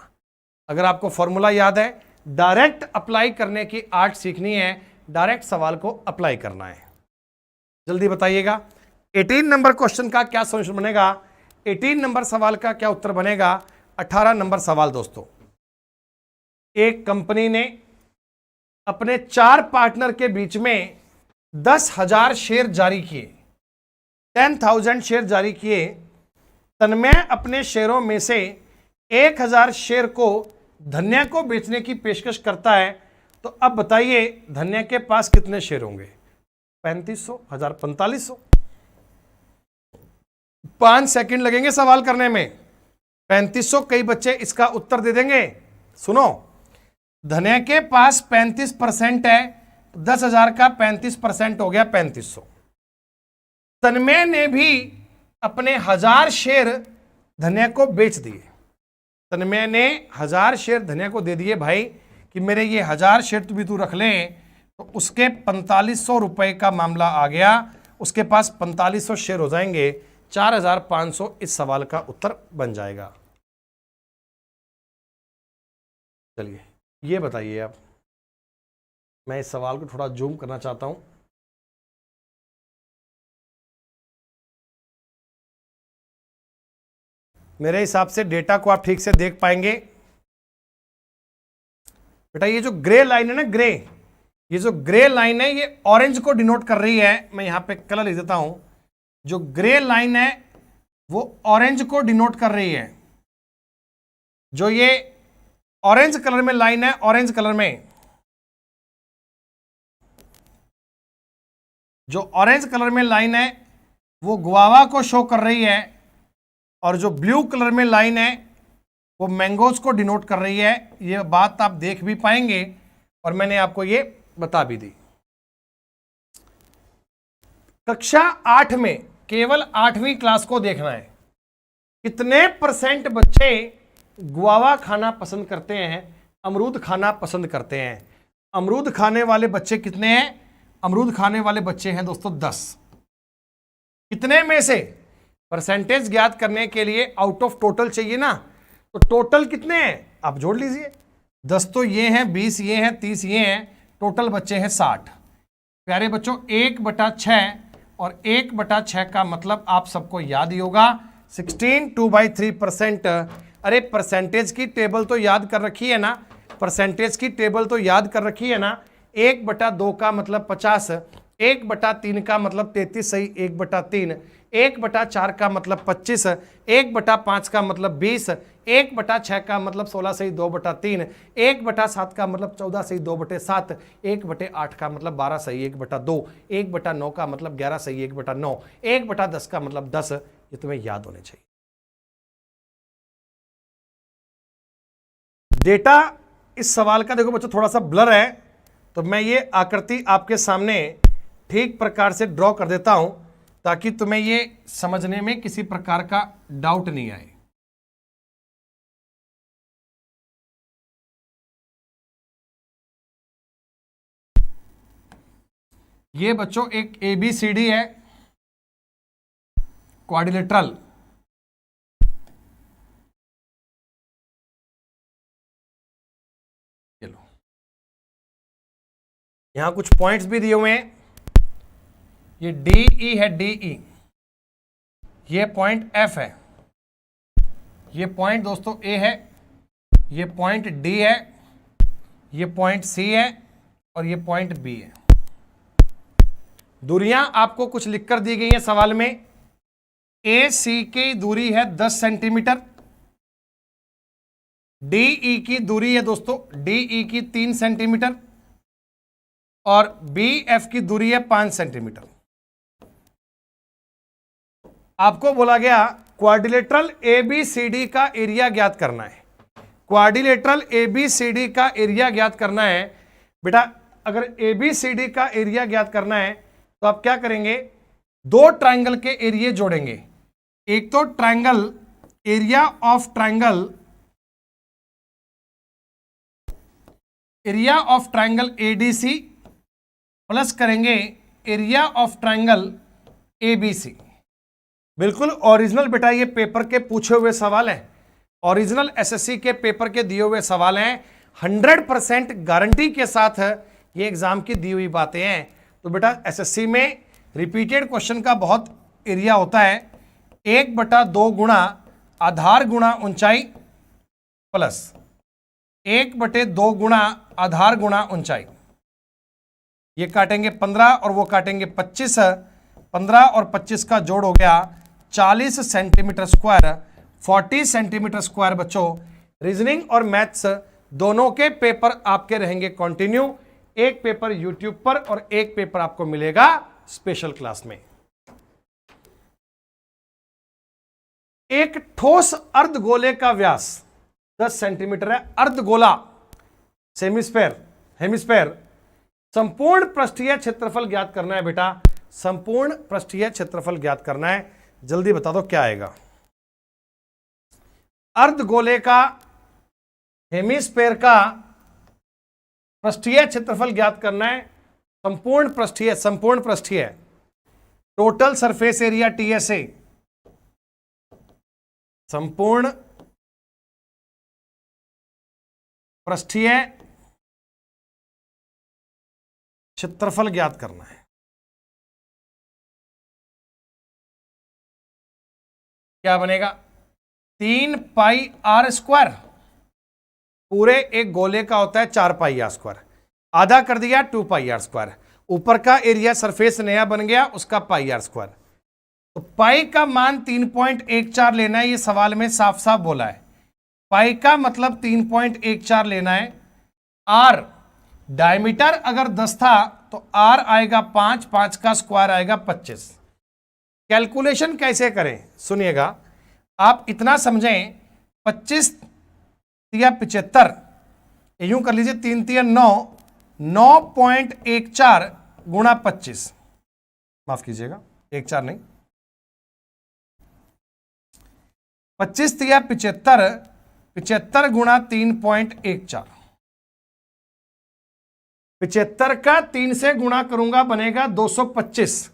अगर आपको फॉर्मूला याद है, डायरेक्ट अप्लाई करने की आर्ट सीखनी है, डायरेक्ट सवाल को अप्लाई करना है। जल्दी बताइएगा 18 नंबर क्वेश्चन का क्या सॉल्यूशन बनेगा, 18 नंबर सवाल का क्या उत्तर बनेगा। 18 नंबर सवाल दोस्तों, एक कंपनी ने अपने 4 पार्टनर के बीच में 10,000 शेयर जारी किए, 10,000 शेयर जारी किए। तन्मय अपने शेयरों में से 1,000 शेयर को धन्या को बेचने की पेशकश करता है, तो अब बताइए धन्या के पास कितने शेयर होंगे। 3500, 1000, 4500। 5 सेकंड लगेंगे सवाल करने में। 3500 कई बच्चे इसका उत्तर दे देंगे। सुनो, धन्या के पास 35% है, 10,000 का 35% हो गया 3500। तन्मय ने भी अपने 1000 शेयर धन्या को बेच दिए। तन्मय ने 1000 शेयर धन्या को दे दिए, भाई कि मेरे ये 1000 शेयर भी तू रख ले, तो उसके 4500 रुपए का मामला आ गया। उसके पास 4500 शेयर हो जाएंगे, 4500 इस सवाल का उत्तर बन जाएगा। चलिए ये बताइए, अब मैं इस सवाल को थोड़ा जूम करना चाहता हूं। मेरे हिसाब से डेटा को आप ठीक से देख पाएंगे। बेटा ये जो ग्रे लाइन है ना, ग्रे, ये जो ग्रे लाइन है ये ऑरेंज को डिनोट कर रही है। मैं यहां पे कलर लिख देता हूं। जो ग्रे लाइन है वो ऑरेंज को डिनोट कर रही है। जो ये ऑरेंज कलर में लाइन है, ऑरेंज कलर में जो ऑरेंज कलर में लाइन है वो गुआवा को शो कर रही है, और जो ब्लू कलर में लाइन है वो मैंगोज को डिनोट कर रही है। ये बात आप देख भी पाएंगे और मैंने आपको ये बता भी दी। कक्षा 8 में केवल 8वीं क्लास को देखना है, कितने % बच्चे गुआवा खाना पसंद करते हैं, अमरूद खाना पसंद करते हैं। अमरूद खाने वाले बच्चे कितने हैं? अमरूद खाने वाले बच्चे हैं दोस्तों 10। कितने में से? परसेंटेज ज्ञात करने के लिए आउट ऑफ टोटल चाहिए ना, तो टोटल कितने हैं आप जोड़ लीजिए। 10 तो ये हैं, 20 ये हैं, 30 ये हैं, टोटल बच्चे हैं 60। प्यारे बच्चों 1/6 और 1/6 का मतलब आप सबको याद ही होगा 16 2/3%। अरे परसेंटेज की टेबल तो याद कर रखी है ना, परसेंटेज की टेबल तो याद कर रखी है ना। 1/2 का मतलब 50, 1/3 का मतलब 33 सही 1/3, 1/4 का मतलब 25, 1/5 का मतलब 20, 1/6 का मतलब 16 सही 2/3, 1/7 का मतलब 14 सही 2/7, 1/8 का मतलब 12 सही 1/2, 1/9 का मतलब 11 सही 1/9, 1/10 का मतलब 10। ये तुम्हें याद होने चाहिए। डेटा इस सवाल का देखो बच्चों थोड़ा सा ब्लर है, तो मैं ये आकृति आपके सामने ठीक प्रकार से ड्रॉ कर देता हूं ताकि तुम्हें ये समझने में किसी प्रकार का डाउट नहीं आए। ये बच्चों एक ABCD है, क्वाड्रिलेटरल। चलो यहां कुछ पॉइंट्स भी दिए हुए हैं। ये DE है, DE, ये पॉइंट F है, ये पॉइंट दोस्तों A है, ये पॉइंट D है, ये पॉइंट C है और ये पॉइंट B है। दूरियां आपको कुछ लिखकर दी गई हैं सवाल में। AC की दूरी है 10 सेंटीमीटर, DE की दूरी है दोस्तों, DE की 3 सेंटीमीटर और BF की दूरी है 5 सेंटीमीटर। आपको बोला गया क्वाड्रिलेटरल ABCD का एरिया ज्ञात करना है। क्वाड्रिलेटरल ABCD का एरिया ज्ञात करना है। बेटा अगर ABCD का एरिया ज्ञात करना है तो आप क्या करेंगे, 2 ट्रायंगल के एरिया जोड़ेंगे। एक तो triangle area of triangle ADC plus करेंगे एरिया ऑफ ट्रायंगल एबीसी। बिल्कुल ओरिजिनल बेटा, ये पेपर के पूछे हुए सवाल हैं, ओरिजिनल एसएससी के पेपर के दिए हुए सवाल हैं, 100% गारंटी के साथ ये एग्जाम की दी हुई बातें हैं। तो बेटा एसएससी में रिपीटेड क्वेश्चन का बहुत एरिया होता है, 1/2 गुणा आधार गुणा ऊंचाई प्लस 1/2 गुणा आधार गुणा ऊंचाई। ये काटेंगे 15 और वो काटेंगे 25, 15 और 25 का जोड़ हो गया 40 सेंटीमीटर स्क्वायर, 40 सेंटीमीटर स्क्वायर। बच्चों रीजनिंग और मैथ्स दोनों के पेपर आपके रहेंगे कंटिन्यू, एक पेपर यूट्यूब पर और एक पेपर आपको मिलेगा स्पेशल क्लास में। एक ठोस अर्धगोले का व्यास 10 सेंटीमीटर है, अर्धगोला हेमिस्फेयर। संपूर्ण पृष्ठीय क्षेत्रफल ज्ञात करना है बेटा, संपूर्ण पृष्ठीय क्षेत्रफल ज्ञात करना है। जल्दी बता दो क्या आएगा। अर्धगोले का हेमिस्फेयर का पृष्ठीय क्षेत्रफल ज्ञात करना है, संपूर्ण पृष्ठीय टोटल सरफेस एरिया टीएसए, संपूर्ण पृष्ठीय क्षेत्रफल ज्ञात करना है। क्या बनेगा 3 पाई आर स्क्वायर, पूरे एक गोले का होता है 4 पाई आर स्क्वायर, आधा कर दिया 2 पाई आर स्क्वायर, ऊपर का एरिया सरफेस नया बन गया उसका पाई आर स्क्वायर। तो पाई का मान 3.14 लेना है, ये सवाल में साफ साफ बोला है, पाई का मतलब 3.14 लेना है। आर डायमीटर अगर 10 था तो आर आएगा 5, 5 का स्क्वायर आएगा 25। कैलकुलेशन कैसे करें सुनिएगा, आप इतना समझें 25 या 75, यूं कर लीजिए 3 3 9, 9.14 गुणा 25, माफ कीजिएगा 14 नहीं, 25 या 75, 75 गुणा 3.14, 75 का 3 से गुणा करूंगा बनेगा 225,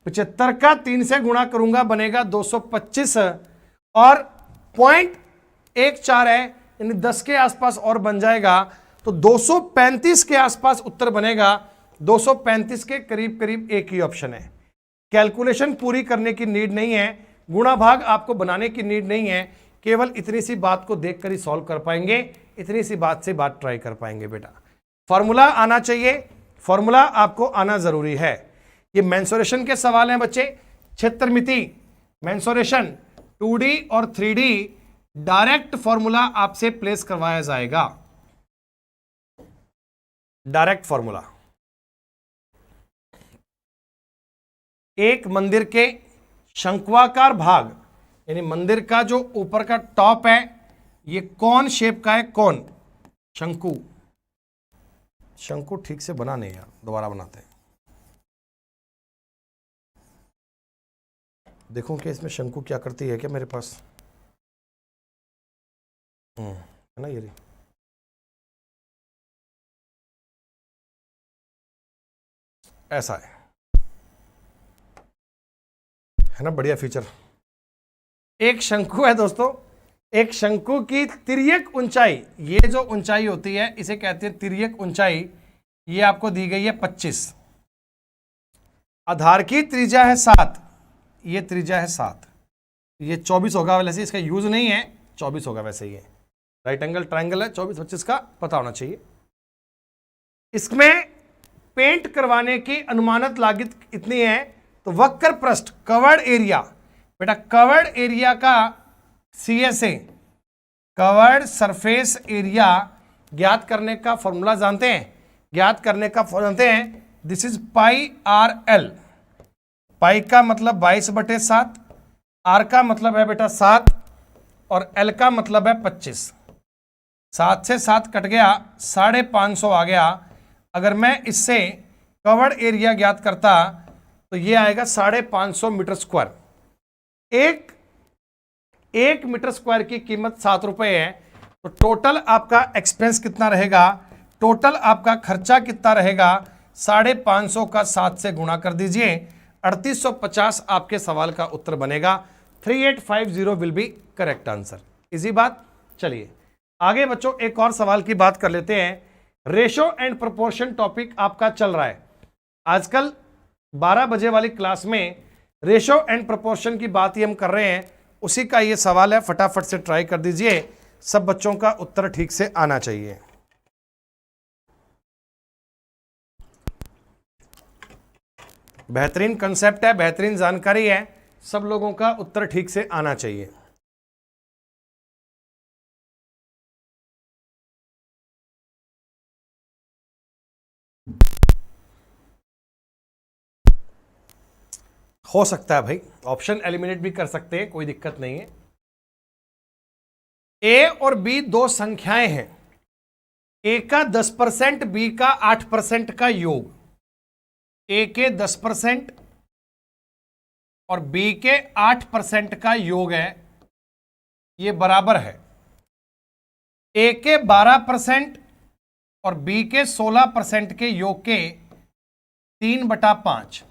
75 का 3 से गुणा करूंगा बनेगा 225 और 0.14 है, यानी 10 के आसपास और बन जाएगा तो 235 के आसपास उत्तर बनेगा। 235 के करीब करीब एक ही ऑप्शन है। कैलकुलेशन पूरी करने की नीड नहीं है, गुणा भाग आपको बनाने की नीड नहीं है, केवल इतनी सी बात को देखकर ही सॉल्व कर पाएंगे, इतनी सी बात से बात ट्राई कर पाएंगे बेटा। फॉर्मूला आना चाहिए, फॉर्मूला आपको आना जरूरी है। ये मेंसुरेशन के सवाल हैं बच्चे, क्षेत्रमिति मेंसुरेशन 2D और 3D डायरेक्ट फॉर्मूला आपसे प्लेस करवाया जाएगा, डायरेक्ट फॉर्मूला। एक मंदिर के शंक्वाकार भाग, यानी मंदिर का जो ऊपर का टॉप है ये कौन शेप का है, कौन शंकु, शंकु ठीक से बना नहीं यार, दोबारा बनाते हैं। देखो कि इसमें शंकु क्या करती है क्या मेरे पास, है ना, ये ऐसा है ना, बढ़िया फीचर। एक शंकु है दोस्तों, एक शंकु की तिर्यक ऊंचाई, ये जो ऊंचाई होती है इसे कहते हैं तिर्यक ऊंचाई, ये आपको दी गई है 25, आधार की त्रिज्या है 7, ये त्रिज्या है 7, ये 24 होगा, वैसे इसका यूज नहीं है, 24 होगा वैसे ही है, राइट एंगल ट्रायंगल है, 24 25 का पता होना चाहिए। इसमें पेंट करवाने की अनुमानित लागत इतनी है, तो वक्र पृष्ठ कवर्ड एरिया, बेटा कवर्ड एरिया का CSA कवर्ड सरफेस एरिया ज्ञात करने का फॉर्मूला जानते हैं, ज्ञात करने का जानते हैं, this is pi R L. Pi का मतलब 22/7, आर का मतलब है बेटा 7 और एल का मतलब है 25। 7 से 7 कट गया, 550 आ गया। अगर मैं इससे कवर्ड एरिया ज्ञात करता तो ये आएगा 550 मीटर स्क्वायर। एक 1 मीटर स्क्वायर की कीमत 7 रुपए है, तो टोटल आपका एक्सपेंस कितना रहेगा, टोटल आपका खर्चा कितना रहेगा, 550 का 7 से गुणा कर दीजिए, 3850 आपके सवाल का उत्तर बनेगा। 3850 will be correct answer. Easy बात। चलिए आगे बच्चों एक और सवाल की बात कर लेते हैं। रेशो एंड प्रोपोर्शन टॉपिक आपका चल रहा है आजकल 12 बजे वाली क्लास में। रेशो एंड प्रोपोर्शन की बात ही हम कर रहे हैं, उसी का ये सवाल है। फटाफट से ट्राई कर दीजिए, सब बच्चों का उत्तर ठीक से आना चाहिए। बेहतरीन कंसेप्ट है, बेहतरीन जानकारी है, सब लोगों का उत्तर ठीक से आना चाहिए। हो सकता है भाई, ऑप्शन एलिमिनेट भी कर सकते हैं, कोई दिक्कत नहीं है। ए और बी दो संख्याएं हैं, ए का 10%, बी का 8% का योग। ए के 10% और बी के 8% का योग है, ये बराबर है ए के 12% और बी के 16% के योग के 3/5,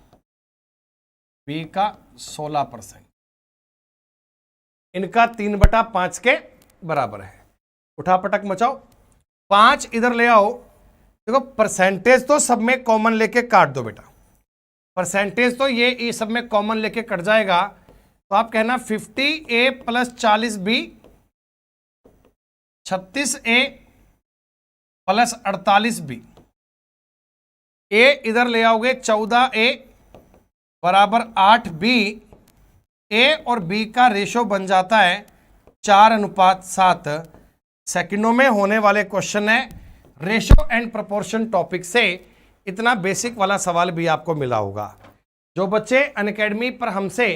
बी का 16%, इनका 3/5 के बराबर है। उठापटक मचाओ, 5 इधर ले आओ। देखो परसेंटेज तो सब में कॉमन लेके काट दो बेटा, परसेंटेज तो ये सब में कॉमन लेके कट जाएगा। तो आप कहना 50A + 40B, 36A + 48B। ए इधर ले आओगे 14A बराबर 8B। ए और बी का रेशो बन जाता है 4:7। सेकंडों में होने वाले क्वेश्चन है। रेशो एंड प्रोपोर्शन टॉपिक से इतना बेसिक वाला सवाल भी आपको मिला होगा। जो बच्चे अनअकैडमी पर हमसे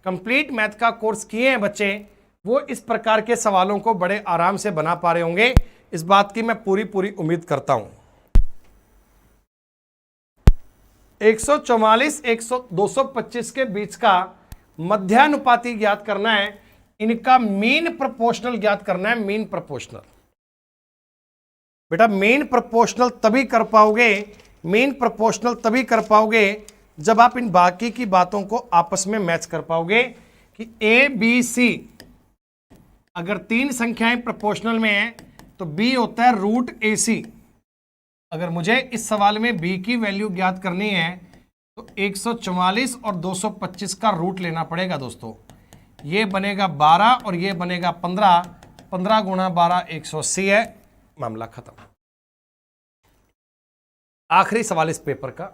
कंप्लीट मैथ का कोर्स किए हैं बच्चे, वो इस प्रकार के सवालों को बड़े आराम से बना पा रहे होंगे, इस बात की मैं पूरी उम्मीद करता हूं। 144 225 के बीच का मध्यानुपाती ज्ञात करना है, इनका मीन प्रोपोर्शनल ज्ञात करना है। मीन प्रोपोर्शनल बेटा, मीन प्रोपोर्शनल तभी कर पाओगे, मीन प्रोपोर्शनल तभी कर पाओगे जब आप इन बाकी की बातों को आपस में मैच कर पाओगे कि ए बी सी अगर 3 संख्याएं प्रोपोर्शनल में हैं तो बी होता है √AC। अगर मुझे इस सवाल में b की वैल्यू ज्ञात करनी है तो 144 और 225 का रूट लेना पड़ेगा दोस्तों। ये बनेगा 12 और ये बनेगा 15, 15 × 12 180 है। मामला खत्म। आखिरी सवाल इस पेपर का।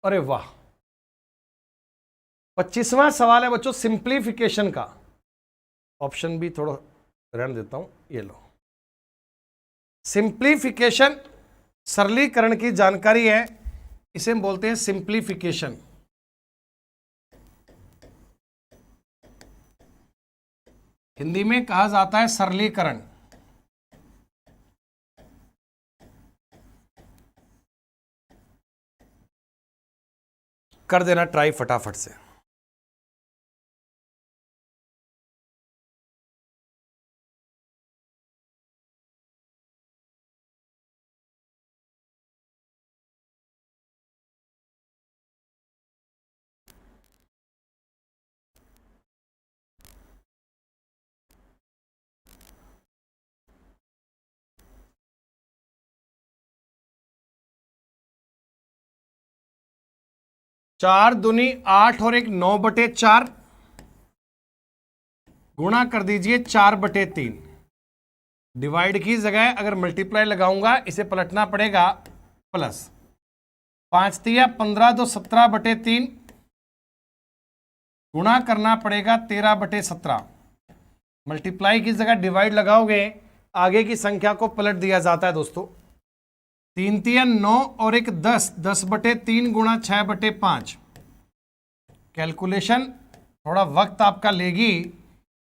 अरे वाह, 25वां सवाल है बच्चों सिंप्लीफिकेशन का। ऑप्शन भी थोड़ा रहने देता हूं, ये लो। सिंप्लीफिकेशन सरलीकरण की जानकारी है, इसे हम बोलते हैं सिंप्लीफिकेशन। हिंदी में कहा जाता है सरलीकरण। कर देना ट्राई फटाफट से। चार दूनी 8 और 1 9/4 गुणा कर दीजिए 4/3। डिवाइड की जगह अगर मल्टीप्लाई लगाऊंगा इसे पलटना पड़ेगा प्लस। 5 × 15 = 17/3 गुणा करना पड़ेगा 13/17। मल्टीप्लाई की जगह डिवाइड लगाओगे, आगे की संख्या को पलट दिया जाता है दोस्तों। 3 × 3 = 9 और 1 10, 10/3 गुणा 6/5। कैलकुलेशन थोड़ा वक्त आपका लेगी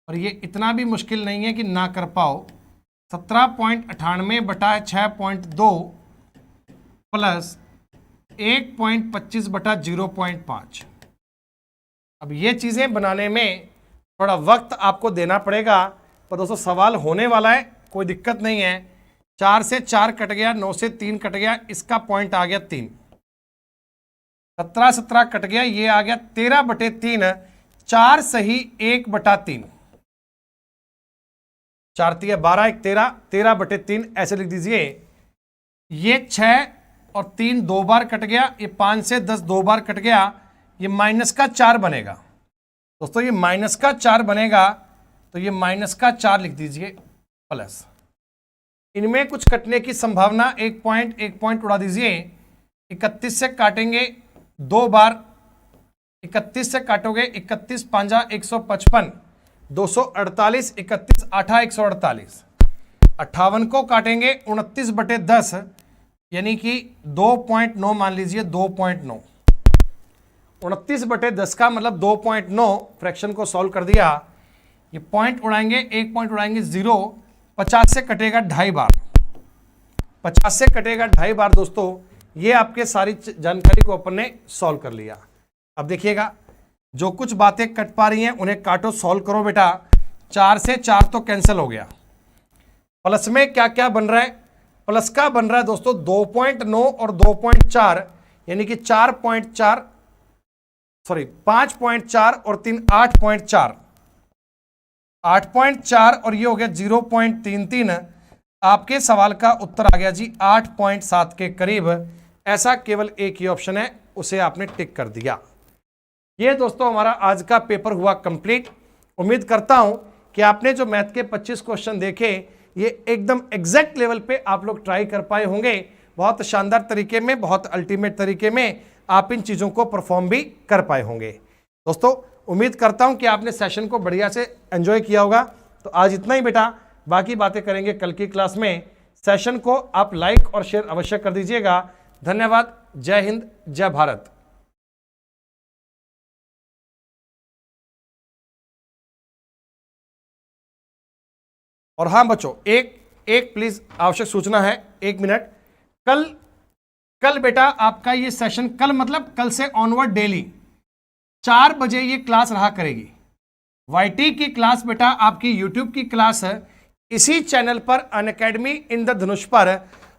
और ये इतना भी मुश्किल नहीं है कि ना कर पाओ। 17.98/6.2 प्लस 1.25/0.5। अब ये चीजें बनाने में थोड़ा वक्त आपको देना पड़ेगा, पर दोस्तों सवाल होने वाला है, कोई दिक्कत नहीं है। 4 से 4 कट गया, 9 से 3 कट गया, इसका पॉइंट आ गया 3। 17 कट गया, ये आ गया 13/3। 4 सही 1/3। 4 तिया 12, 1 13, 13/3 ऐसे लिख दीजिए। ये 6 और 3 2 बार कट गया, ये 5 से 10 2 बार कट गया, ये माइनस का 4 बनेगा। दोस्तों ये माइनस का 4 बनेगा, तो ये माइनस का 4 लिख दीजिए प्लस। इनमें कुछ कटने की संभावना, एक पॉइंट उड़ा दीजिए। 31 से काटेंगे 2 बार, 31 से काटोगे 31 5 155, 248, 31 8 148। 58 को काटेंगे 29/10, यानी कि 2.9 मान लीजिए, 2.9। 29/10 का मतलब 2.9। फ्रैक्शन को सॉल्व कर दिया। ये पॉइंट उड़ाएंगे, एक पॉइंट उड़ाएंगे 0। 50 से कटेगा 2.5 बार, 50 से कटेगा 2.5 बार। दोस्तों ये आपके सारी जानकारी को अपन ने सॉल्व कर लिया। अब देखिएगा, जो कुछ बातें कट पा रही हैं उन्हें काटो, सॉल्व करो बेटा। 4 से 4 तो कैंसिल हो गया। प्लस में क्या क्या बन रहा है? प्लस का बन रहा है दोस्तों 2.9 और 2.4, यानी कि 4.4, सॉरी 5.4 और 3 8.4, 8.4 और ये हो गया 0.33। आपके सवाल का उत्तर आ गया जी 8.7 के करीब। ऐसा केवल एक ही ऑप्शन है, उसे आपने टिक कर दिया। ये दोस्तों हमारा आज का पेपर हुआ कंप्लीट। उम्मीद करता हूं कि आपने जो मैथ के 25 क्वेश्चन देखे, ये एकदम एग्जैक्ट लेवल पे आप लोग ट्राई कर पाए होंगे। बहुत शानदार तरीके में, बहुत अल्टीमेट तरीके में आप इन चीज़ों को परफॉर्म भी कर पाए होंगे। दोस्तों उम्मीद करता हूं कि आपने सेशन को बढ़िया से एंजॉय किया होगा। तो आज इतना ही बेटा, बाकी बातें करेंगे कल की क्लास में। सेशन को आप लाइक और शेयर अवश्य कर दीजिएगा। धन्यवाद। जय हिंद, जय भारत। और हाँ बच्चों, एक प्लीज आवश्यक सूचना है, 1 मिनट। कल बेटा आपका ये सेशन, कल मतलब कल से ऑनवर्ड डेली 4 बजे ये क्लास रहा करेगी। वाईटी की क्लास बेटा आपकी यूट्यूब की क्लास है, इसी चैनल पर अनअकैडमी इंद्रधनुष पर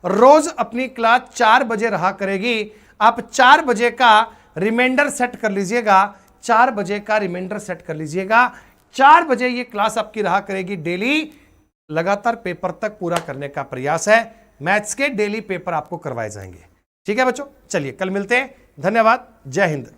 रोज अपनी क्लास 4 बजे रहा करेगी। आप 4 बजे का रिमाइंडर सेट कर लीजिएगा, 4 बजे का रिमाइंडर सेट कर लीजिएगा। 4 बजे ये क्लास आपकी रहा करेगी डेली। लगातार पेपर तक पूरा करने का प्रयास है। मैथ्स के डेली पेपर आपको करवाए जाएंगे। ठीक है बच्चों, चलिए कल मिलते हैं। धन्यवाद। जय हिंद।